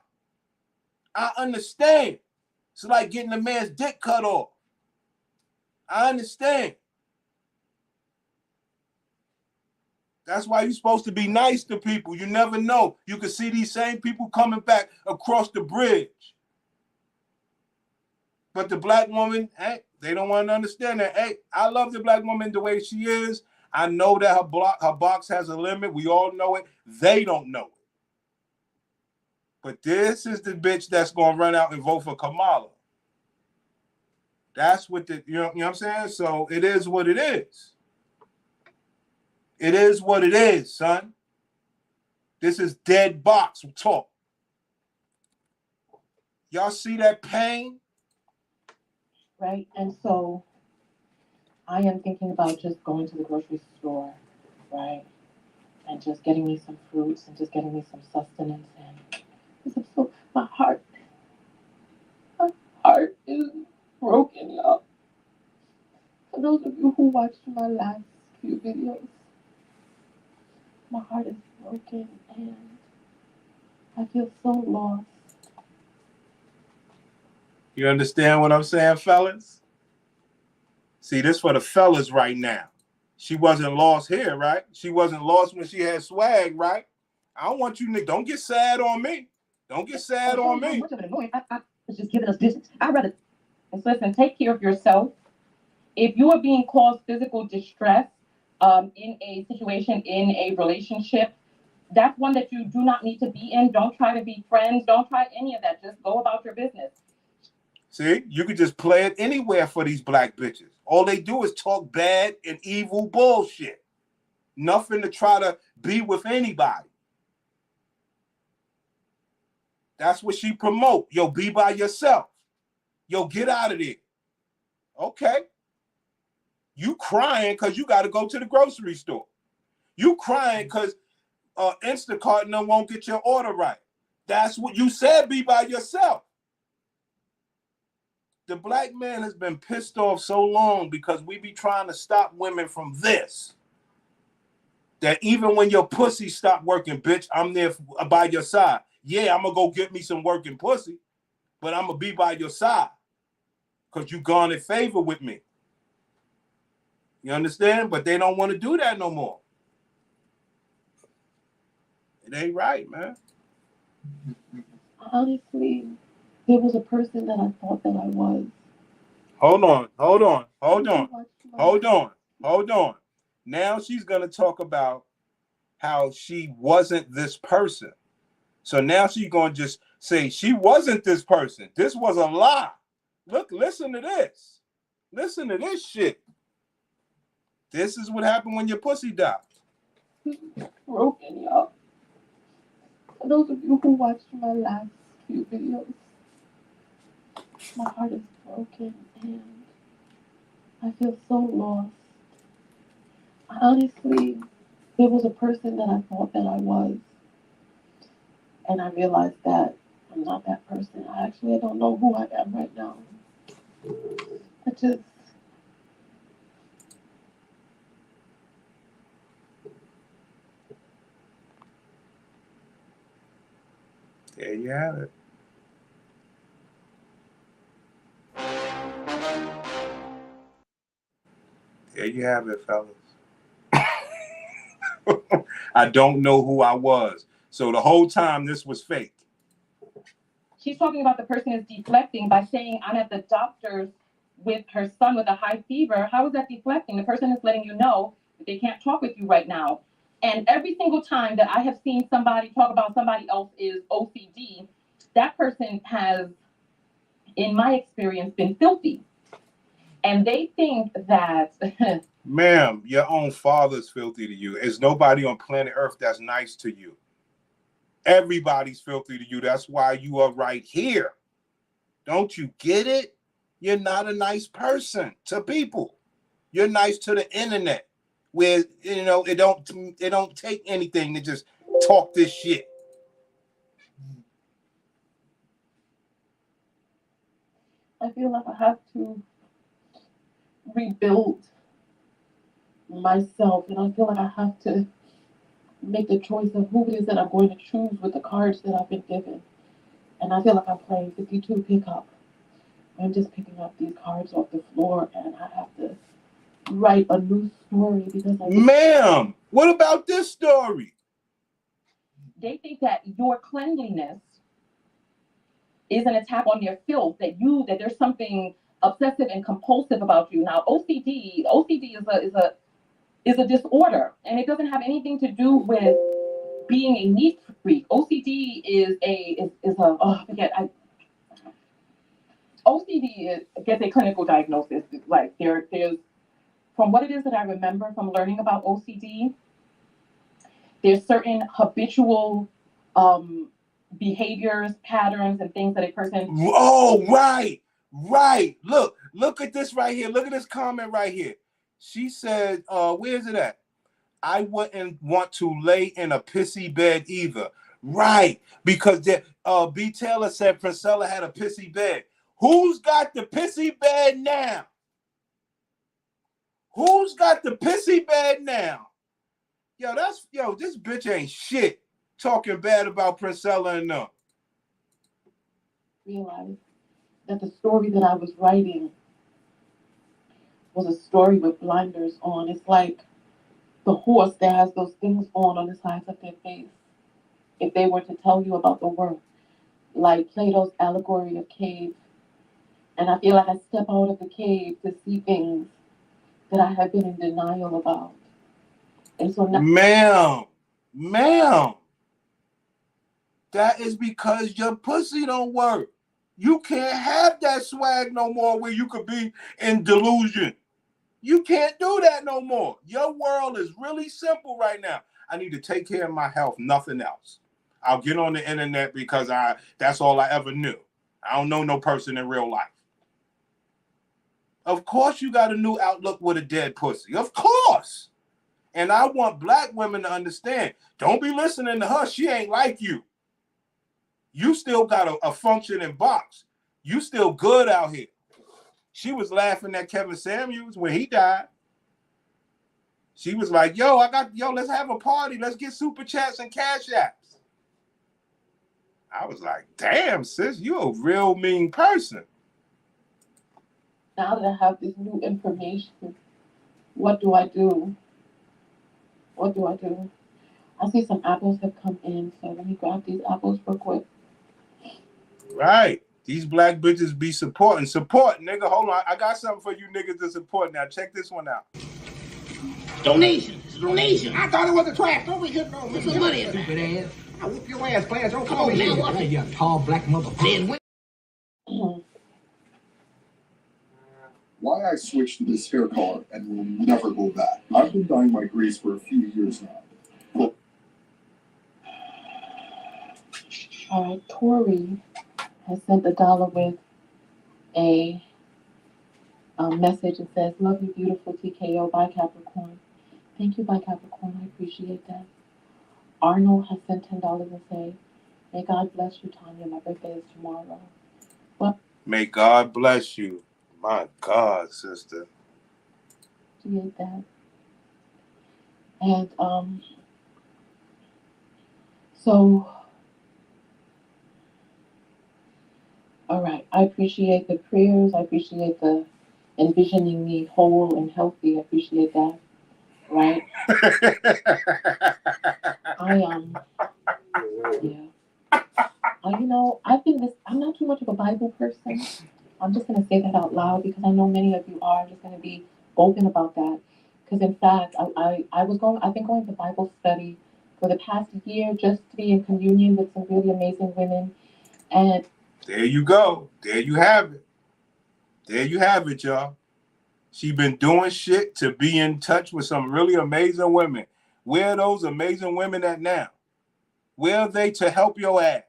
I understand. It's like getting a man's dick cut off. I understand. That's why you're supposed to be nice to people. You never know. You can see these same people coming back across the bridge. But the black woman, hey, they don't want to understand that. Hey, I love the black woman the way she is. I know that her box has a limit. We all know it. They don't know it. But this is the bitch that's going to run out and vote for Kamala. That's what you know what I'm saying? So it is what it is. It is what it is, son. This is dead box talk. Y'all see that pain? Right? And so I am thinking about just going to the grocery store, right? And just getting me some fruits and just getting me some sustenance. And so my heart is broken, y'all. For those of you who watched my last few videos, my heart is broken and I feel so lost. You understand what I'm saying, fellas? See, this for the fellas right now. She wasn't lost here, right? She wasn't lost when she had swag, right? I don't want you to, don't get sad on me. Don't get sad on me. Much of an annoyance. It's just giving us distance. I'd rather. And so listen, take care of yourself. If you are being caused physical distress in a situation, in a relationship, that's one that you do not need to be in. Don't try to be friends. Don't try any of that. Just go about your business. See, you could just play it anywhere for these black bitches. All they do is talk bad and evil bullshit. Nothing to try to be with anybody. That's what she promote. Yo, be by yourself. Yo, get out of there. Okay. You crying because you got to go to the grocery store. You crying because Instacart no won't get your order right. That's what you said, be by yourself. The black man has been pissed off so long because we be trying to stop women from this. That even when your pussy stop working, bitch, I'm there by your side. Yeah, I'm going to go get me some working pussy, but I'm going to be by your side because you gone in favor with me. You understand? But they don't want to do that no more. It ain't right, man. Honestly, there was a person that I thought that I was. Hold on. Now she's going to talk about how she wasn't this person. So now she's going to just say she wasn't this person. This was a lie. Look, listen to this. Listen to this shit. This is what happened when your pussy died. Broken, y'all. For those of you who watched my last few videos, my heart is broken and I feel so lost. Honestly, there was a person that I thought that I was, and I realized that I'm not that person. I don't know who I am right now. There you have it. There you have it, fellas. I don't know who I was. So the whole time this was fake. She's talking about the person is deflecting by saying, I'm at the doctor's with her son with a high fever. How is that deflecting? The person is letting you know that they can't talk with you right now. And every single time that I have seen somebody talk about somebody else's OCD, that person has, in my experience, been filthy. And they think that... Ma'am, your own father's filthy to you. There's nobody on planet Earth that's nice to you. Everybody's filthy to you. That's why you are right here. Don't you get it? You're not a nice person to people. You're nice to the internet, where it don't take anything to just talk this shit. I feel like I have to rebuild myself, and I feel like I have to make the choice of who it is that I'm going to choose with the cards that I've been given. And I feel like I'm playing 52 pickup. I'm just picking up these cards off the floor, and I have to write a new story because Ma'am, what about this story? They think that your cleanliness is an attack on their filth, that there's something obsessive and compulsive about you. Now, OCD is a disorder, and it doesn't have anything to do with being a neat freak. OCD OCD gets a clinical diagnosis. Like there's, from what it is that I remember from learning about OCD, there's certain habitual behaviors, patterns, and things that a person. Oh, right. Look at this right here. Look at this comment right here. She said, where is it at? I wouldn't want to lay in a pissy bed either. Right. Because B. Taylor said Priscilla had a pissy bed. Who's got the pissy bed now? Who's got the pissy bed now? This bitch ain't shit talking bad about Priscilla and them. Realized that the story that I was writing was a story with blinders on. It's like the horse that has those things on the sides of their face. If they were to tell you about the world, like Plato's allegory of cave. And I feel like I step out of the cave to see things that I have been in denial about. And so now, ma'am, that is because your pussy don't work. You can't have that swag no more where you could be in delusion. You can't do that no more. Your world is really simple right now. I need to take care of my health, nothing else. I'll get on the internet because that's all I ever knew. I don't know no person in real life. Of course you got a new outlook with a dead pussy. Of course. And I want black women to understand, don't be listening to her. She ain't like you. You still got a functioning box. You still good out here. She was laughing at Kevin Samuels when he died. She was like, let's have a party. Let's get super chats and cash apps. I was like, damn, sis, you a real mean person. Now that I have this new information, what do I do? What do I do? I see some apples have come in, so let me grab these apples real quick. Right. These black bitches be supporting. Support, nigga. Hold on. I got something for you niggas to support now. Check this one out. Donation. It's a donation. I thought it was a trap. Don't be good. No, put some money in stupid ass. I whoop your ass, class. Don't call me now. What? You tall black motherfucker. Why I switched to this hair color and will never go back. I've been dyeing my grays for a few years now. Look. All right, Tori has sent $1 with a message. It says, "Love you, beautiful TKO by Capricorn." Thank you, by Capricorn. I appreciate that. Arnold has sent $10 and say, "May God bless you, Tanya. My birthday is tomorrow." Well, may God bless you. My God, sister. Appreciate that. And so, all right. I appreciate the prayers. I appreciate the envisioning me whole and healthy. I appreciate that. Right? Yeah. I think I'm not too much of a Bible person. I'm just going to say that out loud because I know many of you are. I'm just going to be open about that. Because in fact, I've been going to Bible study for the past year just to be in communion with some really amazing women. And there you go. There you have it. There you have it, y'all. She been doing shit to be in touch with some really amazing women. Where are those amazing women at now? Where are they to help your ass?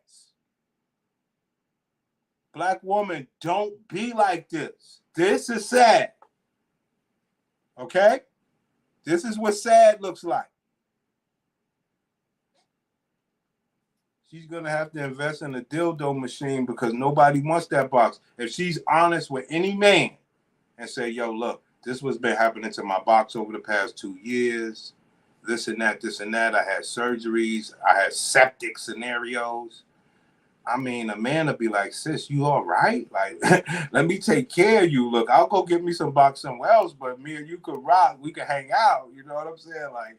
Black woman, don't be like this. This is sad. Okay? This is what sad looks like. She's going to have to invest in a dildo machine because nobody wants that box. If she's honest with any man and say, yo, look, this was been happening to my box over the past 2 years. This and that. I had surgeries. I had septic scenarios. I mean, a man will be like, sis, you all right? Like, let me take care of you. Look, I'll go get me some box somewhere else, but me and you could rock. We could hang out. You know what I'm saying? Like,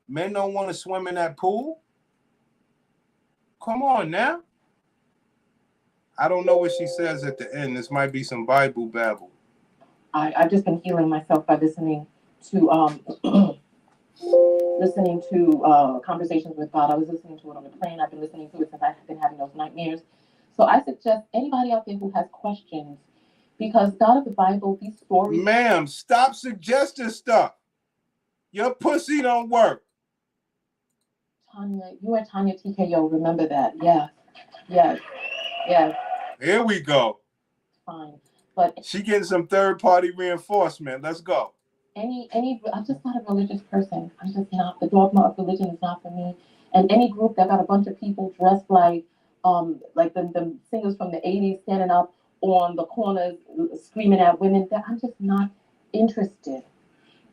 men don't want to swim in that pool. Come on now. I don't know what she says at the end. This might be some Bible babble. I've just been healing myself by listening to conversations with God. I was listening to it on the plane. I've been listening to it since I've been having those nightmares. So I suggest anybody out there who has questions, because God of the Bible, these stories. Ma'am, stop suggesting stuff. Your pussy don't work. Tanya, you are Tanya TKO. Remember that. Yes. Here we go. Fine. But she getting some third-party reinforcement. Let's go. I'm just not a religious person. I'm just not. The dogma of religion is not for me. And any group that got a bunch of people dressed like the singers from the 80s standing up on the corners screaming at women, that I'm just not interested.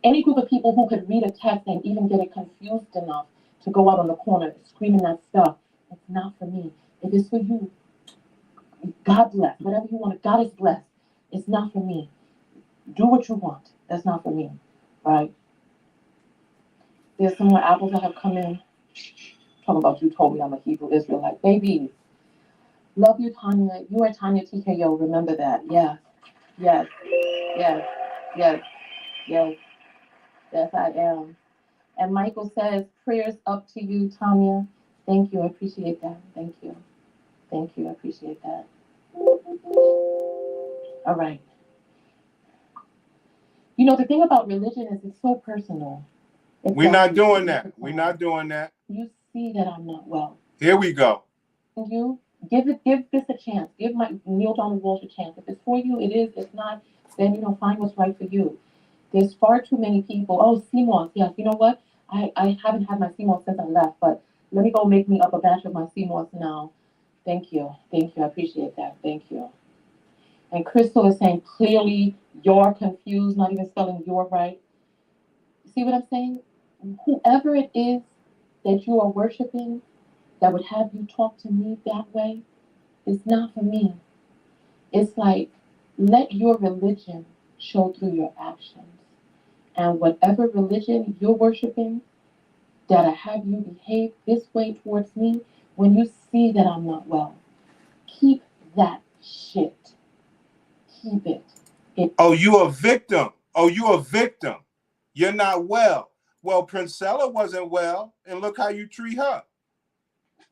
Any group of people who could read a text and even get it confused enough to go out on the corner screaming that stuff, it's not for me. If it's for you, God bless. Whatever you want, God is blessed. It's not for me. Do what you want. That's not for me, right? There's some more apples that have come in. Talking about you told me I'm a Hebrew Israelite. Baby, love you, Tanya. You are Tanya TKO. Remember that. Yes, I am. And Michael says, prayers up to you, Tanya. Thank you. I appreciate that. Thank you. I appreciate that. All right. You know, the thing about religion is it's so personal. We're not doing that. We're not doing that. You see that I'm not well. Here we go. You give this a chance. Give my Neil Donald Walsh a chance. If it's for you, it is. If not, then find what's right for you. There's far too many people. Oh, CMOS, yes. You know what? I haven't had my CMOS since I left, but let me go make me up a batch of my CMOS now. Thank you. Thank you. I appreciate that. Thank you. And Crystal is saying clearly you're confused, not even spelling your right. See what I'm saying? Whoever it is that you are worshiping that would have you talk to me that way is not for me. It's like, let your religion show through your actions. And whatever religion you're worshiping that'll have you behave this way towards me, when you see that I'm not well, keep that shit. Keep it. Oh, you a victim. Oh, you a victim. You're not well. Well, Princella wasn't well, and look how you treat her.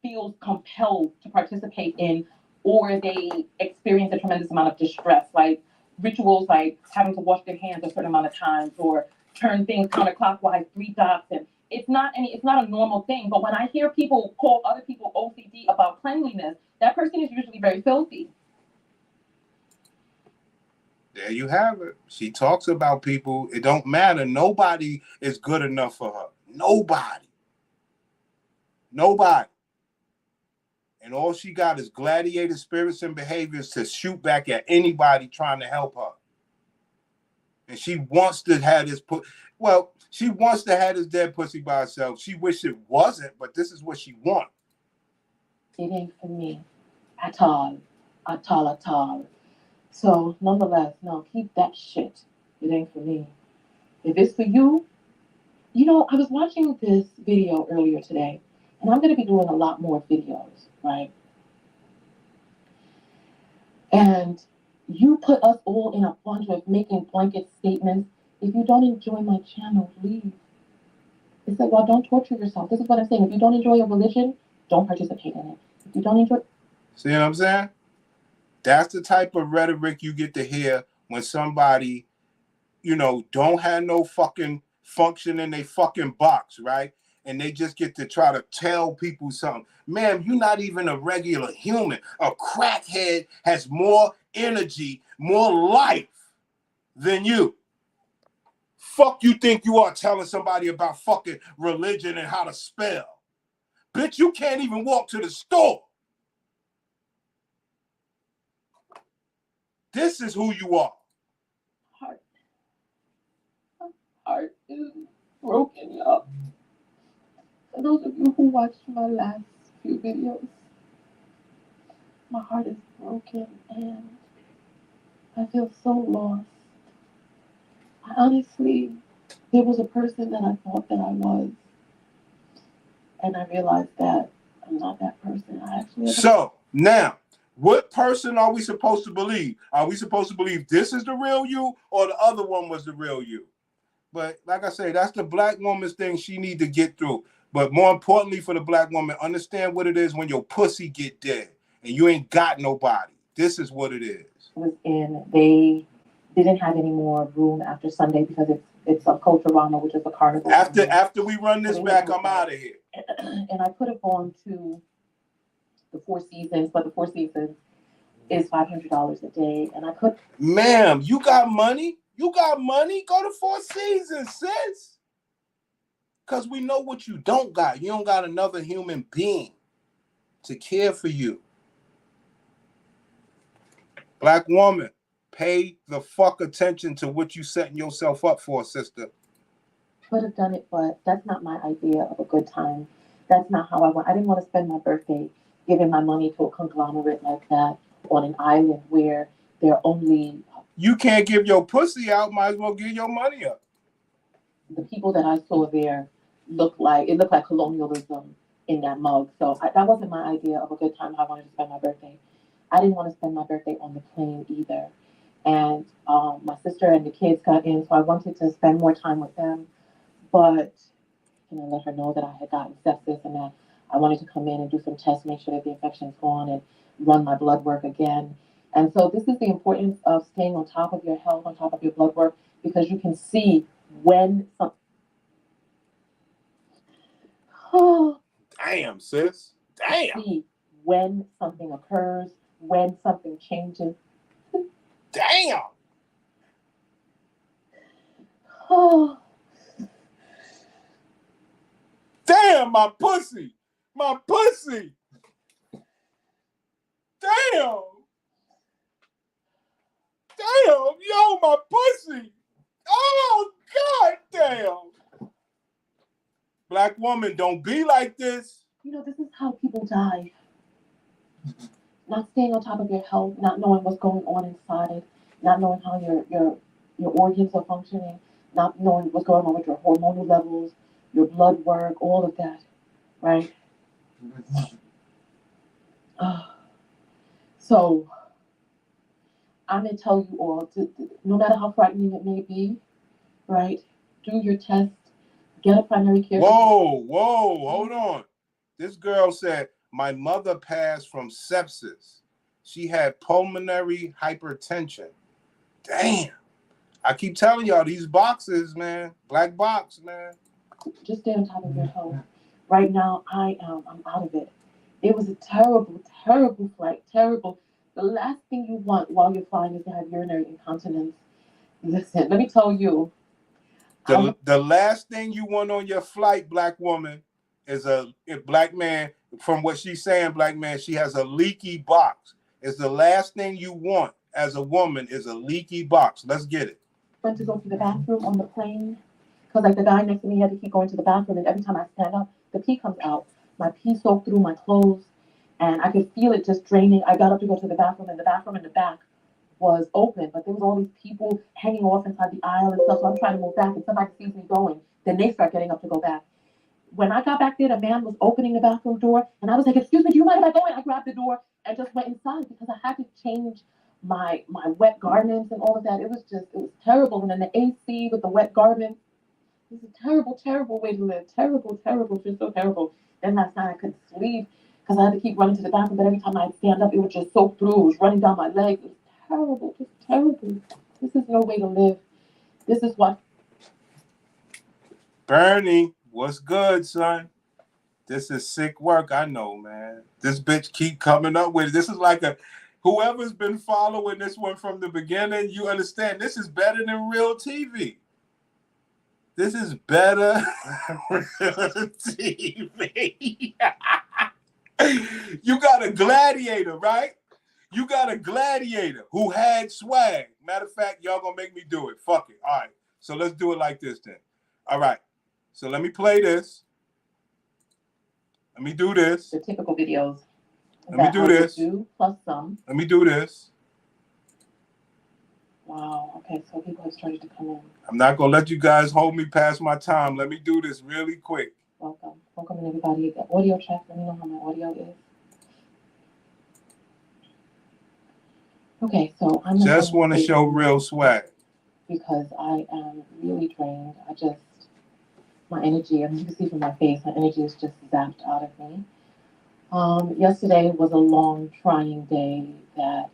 Feels compelled to participate in, or they experience a tremendous amount of distress, like rituals like having to wash their hands a certain amount of times or turn things counterclockwise 3 dots, and it's not a normal thing. But when I hear people call other people OCD about cleanliness, that person is usually very filthy. There you have it. She talks about people. It don't matter. Nobody is good enough for her. Nobody. And all she got is gladiator spirits and behaviors to shoot back at anybody trying to help her. And she wants to have this she wants to have this dead pussy by herself. She wish it wasn't, but this is what she wants. It ain't for me at all. At all. So nonetheless, no, keep that shit. It ain't for me. If it's for you, I was watching this video earlier today, and I'm going to be doing a lot more videos, right? And you put us all in a bunch of making blanket statements. If you don't enjoy my channel, leave. It's like, well, don't torture yourself. This is what I'm saying. If you don't enjoy your religion, don't participate in it. If you don't enjoy... See what I'm saying? That's the type of rhetoric you get to hear when somebody, don't have no fucking function in their fucking box, right? And they just get to try to tell people something. Ma'am, you're not even a regular human. A crackhead has more energy, more life than you. Fuck you think you are telling somebody about fucking religion and how to spell? Bitch, you can't even walk to the store. This is who you are. Heart is broken, y'all. For those of you who watched my last few videos, my heart is broken and I feel so lost. Honestly, there was a person that I thought that I was, and I realized that I'm not that person. So now, what person are we supposed to believe? Are we supposed to believe this is the real you or the other one was the real you? But like I say, that's the black woman's thing she need to get through. But more importantly for the black woman, understand what it is when your pussy get dead and you ain't got nobody. This is what it is. They didn't have any more room after Sunday because it's a Culturama, which is a carnival. After we run this back, I'm out of here. And I could have gone to the Four Seasons, but the Four Seasons is $500 a day, and I could. Ma'am, you got money? You got money? Go to Four Seasons, sis. Because we know what you don't got. You don't got another human being to care for you. Black woman, pay the fuck attention to what you setting yourself up for, sister. Could have done it, but that's not my idea of a good time. That's not how I want. I didn't want to spend my birthday giving my money to a conglomerate like that on an island where they're only... You can't give your pussy out, might as well give your money up. The people that I saw there looked like colonialism in that mug. So that wasn't my idea of a good time how I wanted to spend my birthday. I didn't want to spend my birthday on the plane either. And my sister and the kids got in, so I wanted to spend more time with them. But let her know that I had gotten sepsis and that I wanted to come in and do some tests, make sure that the infection's gone, and run my blood work again. And so this is the importance of staying on top of your health, on top of your blood work, because you can see when something... Damn, sis. Damn. See when something occurs, when something changes. Damn. Oh, Damn, my pussy. My pussy. Damn. Damn, yo, my pussy. Oh, god damn. Black woman, don't be like this. you know, this is how people die. Not staying on top of your health, not knowing what's going on inside, not knowing how your organs are functioning, not knowing what's going on with your hormonal levels, your blood work, all of that, right? So I'm gonna tell you all, no matter how frightening it may be, right? Do your test, get a primary care. Whoa, hold on. This girl said, my mother passed from sepsis. She had pulmonary hypertension. Damn. I keep telling y'all, these boxes, man. Black box, man. Just stay on top of your health. Right now, I'm out of it. It was a terrible, terrible flight. Terrible. The last thing you want while you're flying is to have urinary incontinence. Listen, let me tell you. The last thing you want on your flight, black woman, is a black man. From what she's saying, black man, she has a leaky box. It's the last thing you want as a woman is a leaky box. Let's get it. Went to go to the bathroom on the plane because like the guy next to me had to keep going to the bathroom, and every time I stand up, the pee comes out. My pee soaked through my clothes, and I could feel it just draining. I got up to go to the bathroom, and the bathroom in the back was open, but there was all these people hanging off inside the aisle and stuff. So I'm trying to move back, and somebody sees me going. Then they start getting up to go back. When I got back there, the man was opening the bathroom door, and I was like, "Excuse me, do you mind if I go in?" I grabbed the door and just went inside because I had to change my wet garments and all of that. It was terrible. And then the AC with the wet garments. This is a terrible, terrible way to live. Terrible, terrible, just so terrible. Then last night I couldn't sleep because I had to keep running to the bathroom. But every time I'd stand up, it would just soak through. It was running down my legs. It was terrible, just terrible. This is no way to live. This is what. Bernie, what's good, son? This is sick work. I know, man. This bitch keep coming up with it. This is like whoever's been following this one from the beginning, you understand this is better than real TV. This is better than TV. You got a gladiator, right? You got a gladiator who had swag. Matter of fact, y'all gonna make me do it. Fuck it. All right. So let's do it like this then. All right. So let me play this. Let me do this. The typical videos. Let me do this. Plus some. Let me do this. Wow. Okay. So people have started to come in. I'm not gonna let you guys hold me past my time. Let me do this really quick. Welcome. Welcome everybody. The audio check. Let me know how my audio is. Okay, so I'm just want to show real swag because I am really drained. My energy, I mean, you can see from my face, my energy is just zapped out of me. Yesterday was a long, trying day that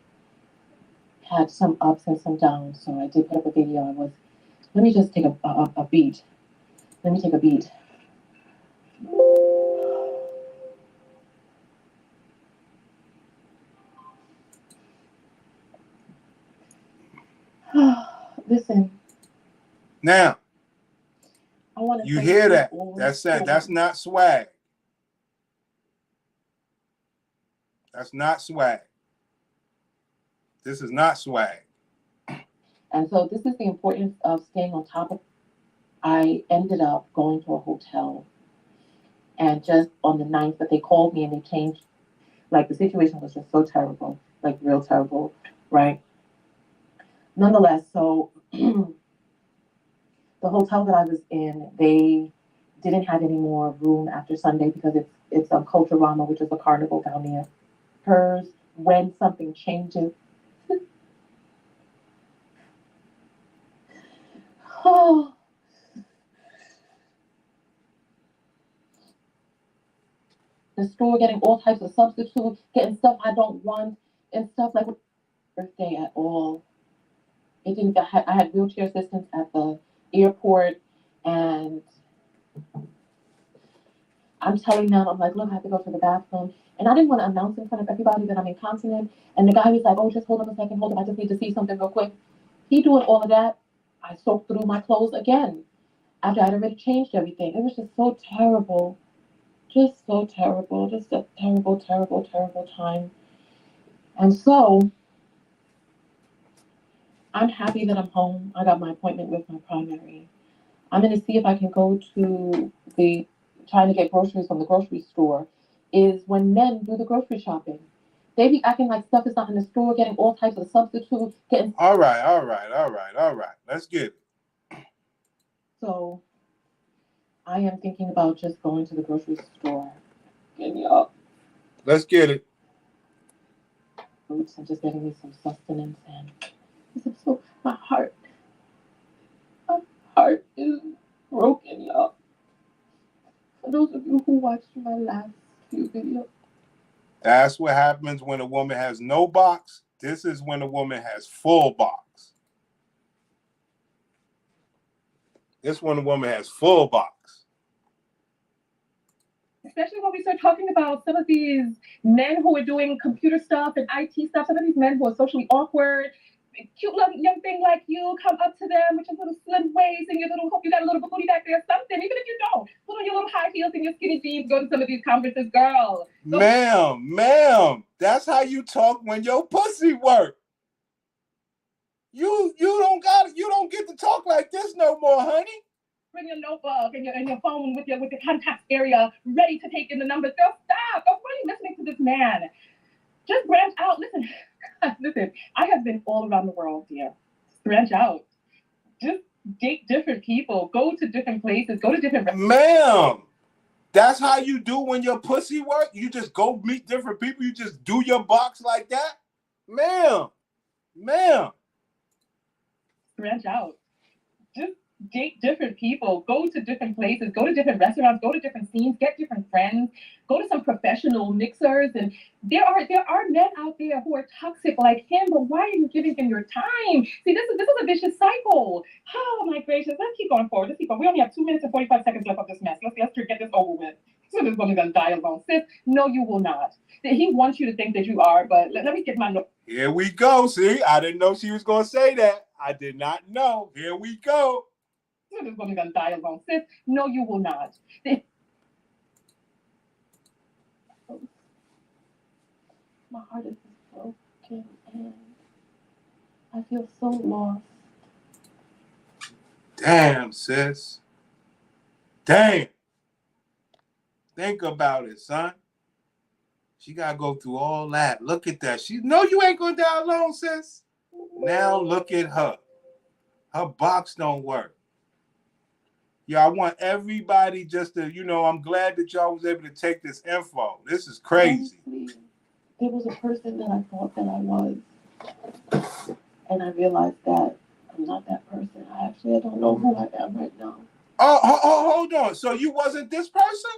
had some ups and some downs. So I did put up a video. Let me just take a beat. Let me take a beat. Listen. Now, you hear that? That's not swag. That's not swag. This is not swag. And so this is the importance of staying on top of. I ended up going to a hotel, and just on the 9th, but they called me and they changed. Like the situation was just so terrible, like real terrible, right? Nonetheless, so the hotel that I was in, they didn't have any more room after Sunday because it's Culturama, which is a carnival down there. Hers, when something changes. Oh. The store getting all types of substitutes, getting stuff I don't want, and stuff like birthday at all. It didn't. I had wheelchair assistance at the airport, and I'm telling them, I'm like, look, I have to go to the bathroom. And I didn't want to announce in front of everybody that I'm incontinent. And the guy was like, oh, just hold on a second, hold on, I just need to see something real quick. He doing all of that. I soaked through my clothes again after I'd already changed everything. It was just so terrible. Just so terrible. Just a terrible, terrible, terrible time. And so I'm happy that I'm home. I got my appointment with my primary. I'm going to see if I can go to the trying to get groceries from the grocery store. Is when men do the grocery shopping. They be acting like stuff is not in the store, getting all types of substitutes, getting. All right. Let's get it. So I am thinking about just going to the grocery store, getting me up Let's get it. fruits and just getting me some sustenance. And because so my heart is broken, y'all. For those of you who watched my last few videos. That's what happens when a woman has no box. This is when a woman has full box. This when a woman has full box. Especially when we start talking about some of these men who are doing computer stuff and IT stuff, some of these men who are socially awkward, cute little young thing like you come up to them with your little slim waist and your little, hope you got a little booty back there, something, even if you don't, put on your little high heels and your skinny jeans, go to some of these conferences, girl. Ma'am, that's how you talk when your pussy work. You don't get to talk like this no more, honey. Bring your notebook and your phone with your contact area ready to take in the numbers. Girl, stop. Don't really listening to this man. Just branch out. Listen, I have been all around the world, dear. Just branch out. Just date different people. Go to different places. Go to different. Ma'am, that's how you do when your pussy work? You just go meet different people? You just do your box like that? Ma'am. Branch out. Just date different people. Go to different places. Go to different restaurants. Go to different scenes. Get different friends. Go to some professional mixers. And there are men out there who are toxic like him. But why are you giving him your time? See, this is a vicious cycle. Oh my gracious! Let's keep going forward. Let's keep going. We only have 2 minutes and 45 seconds left of this mess. Let's get this over with. So this woman's gonna die alone, sis. No, you will not. He wants you to think that you are. But let me get my note. Here we go. See, I didn't know she was gonna say that. I did not know. Here we go. This woman's gonna die alone, sis. No, you will not. My heart is broken and I feel so lost. Damn, sis. Damn. Think about it, son. She gotta go through all that. Look at that. No, you ain't gonna die alone, sis. Now look at her. Her box don't work. Yeah, I want everybody just to, I'm glad that y'all was able to take this info. This is crazy. Honestly, there was a person that I thought that I was. And I realized that I'm not that person. I don't know who I am right now. Oh, hold on. So you wasn't this person?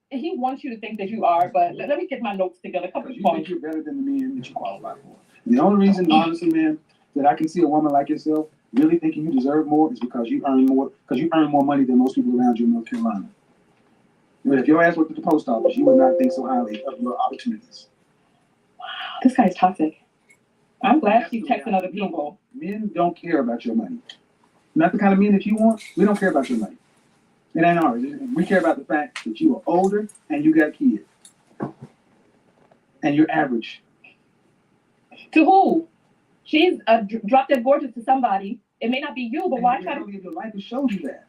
He wants you to think that you are, but let me get my notes together. Because you think you're better than the man that you qualify for. And the only reason, honestly, man, that I can see a woman like yourself really thinking you deserve more is because you earn more money than most people around you in North Carolina. But if your ass worked at the post office, you would not think so highly of your opportunities. Wow, this guy's toxic. I'm glad she's texting other people. Men don't care about your money. Not the kind of men that you want. We don't care about your money. It ain't ours. We care about the fact that you are older and you got kids. And you're average. To who? She's drop dead gorgeous to somebody. It may not be you, but why try to live your life has showed you that.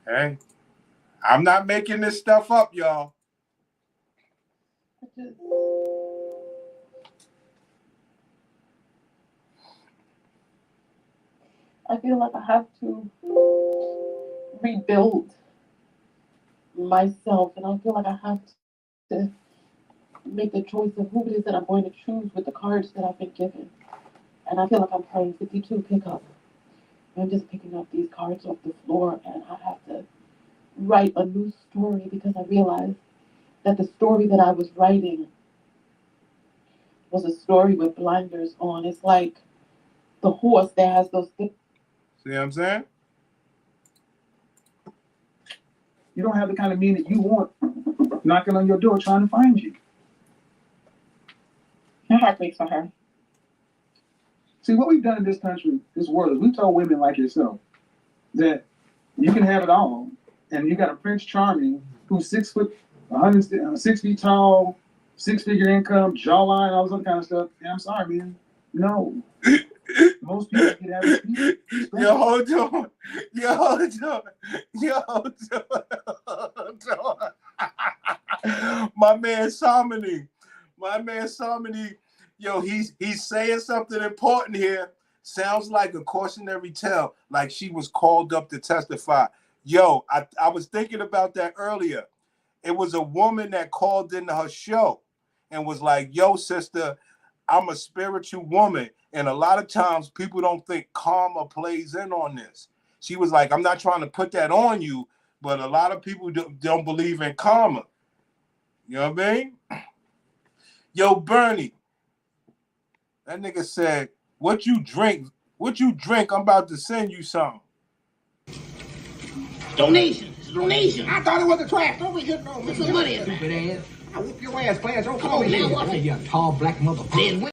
Hey, I'm not making this stuff up, y'all. I feel like I have to rebuild myself, and I feel like I have to make the choice of who it is that I'm going to choose with the cards that I've been given. And I feel like I'm playing 52 pickup. I'm just picking up these cards off the floor, and I have to write a new story because I realized that the story that I was writing was a story with blinders on. It's like the horse that has those. See what I'm saying? You don't have the kind of men that you want knocking on your door trying to find you. My heart breaks for her. See, what we've done in this country, this world, is we told women like yourself that you can have it all, and you got a Prince Charming who's 6 foot, 6 feet tall, 6-figure income, jawline, all this other kind of stuff. And I'm sorry, man. No. Most people get out of speech. Yo, hold on. Yo, hold on. Yo, hold on. My man Samini. Yo, he's saying something important here. Sounds like a cautionary tale, like she was called up to testify. Yo, I was thinking about that earlier. It was a woman that called into her show and was like, yo, sister, I'm a spiritual woman. And a lot of times people don't think karma plays in on this. She was like, I'm not trying to put that on you, but a lot of people don't believe in karma. You know what I mean? Yo, Bernie, that nigga said, what you drink? I'm about to send you some. Donation. It's a donation. I thought it was a trap. Don't be good. No, put some money in. Stupid ass. I whoop your ass, players. Don't call me now. What's it, you tall black motherfucker?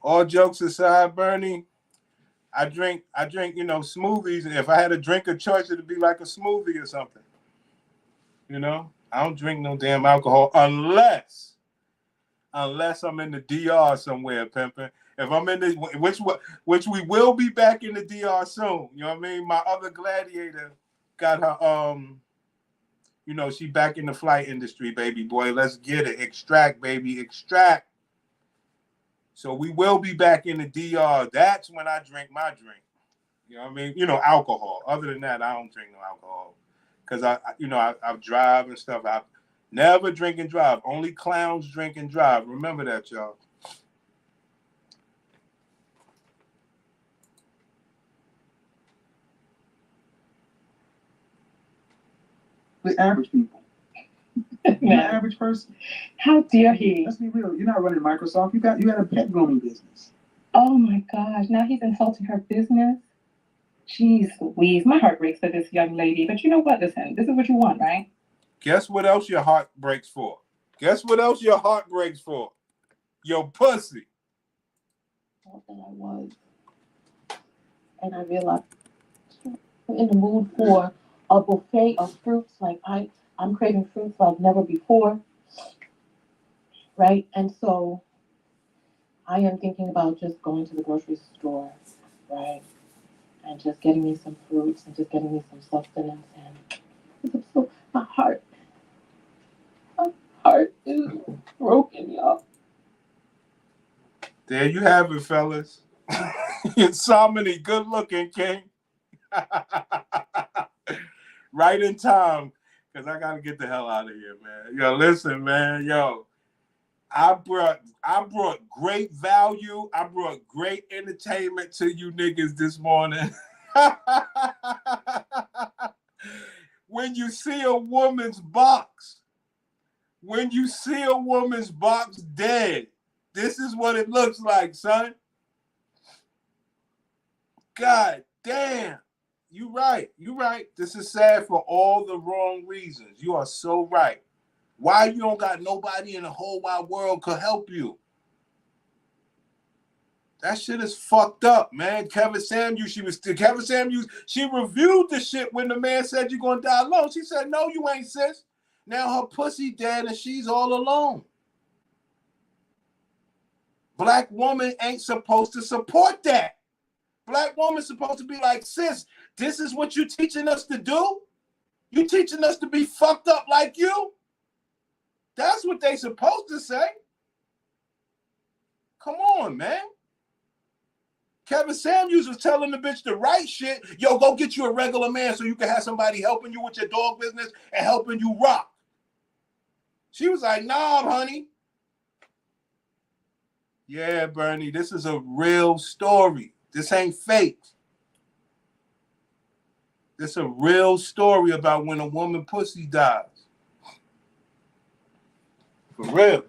All jokes aside, Bernie, I drink, smoothies. And if I had a drink of choice, it'd be like a smoothie or something. You know, I don't drink no damn alcohol unless I'm in the DR somewhere, pimping. If I'm in the which we will be back in the DR soon. You know what I mean? My other gladiator got her she back in the flight industry, baby boy. Let's get it. Extract, baby, extract. So we will be back in the DR. That's when I drink my drink. You know what I mean? Alcohol. Other than that, I don't drink no alcohol. Because I drive and stuff. I never drink and drive. Only clowns drink and drive. Remember that, y'all. The average people. The average person. How dare he? Let's be real. You're not running Microsoft. You had a pet grooming business. Oh my gosh! Now he's insulting her business. Jeez Louise, my heart breaks for this young lady. But you know what? Listen, this is what you want, right? Guess what else your heart breaks for? Your pussy. Thought that I was, and I realized I'm in the mood for a buffet of fruits. Like I'm craving fruits like never before, right? And so I am thinking about just going to the grocery store, right? And just getting me some fruits and just getting me some sustenance. And so my heart is broken, y'all. There you have it, fellas. Samini, good looking, King. Right in time, because I gotta get the hell out of here, man. Yo, listen, man. Yo, I brought great value. I brought great entertainment to you niggas this morning. When you see a woman's box dead, this is what it looks like, son. God damn. You right. This is sad for all the wrong reasons. You are so right. Why you don't got nobody in the whole wide world could help you? That shit is fucked up, man. Kevin Samuels, she reviewed the shit when the man said you're gonna die alone. She said, no, you ain't, sis. Now her pussy dead and she's all alone. Black woman ain't supposed to support that. Black woman's supposed to be like, sis, this is what you teaching us to do? You teaching us to be fucked up like you? That's what they supposed to say. Come on, man. Kevin Samuels was telling the bitch the right shit. Yo, go get you a regular man so you can have somebody helping you with your dog business and helping you rock. She was like, nah, honey. Yeah, Bernie, this is a real story. This ain't fake. This is a real story about when a woman pussy dies. For real.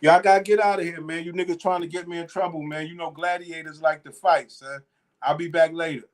Y'all gotta get out of here, man. You niggas trying to get me in trouble, man. You know gladiators like to fight, son. I'll be back later.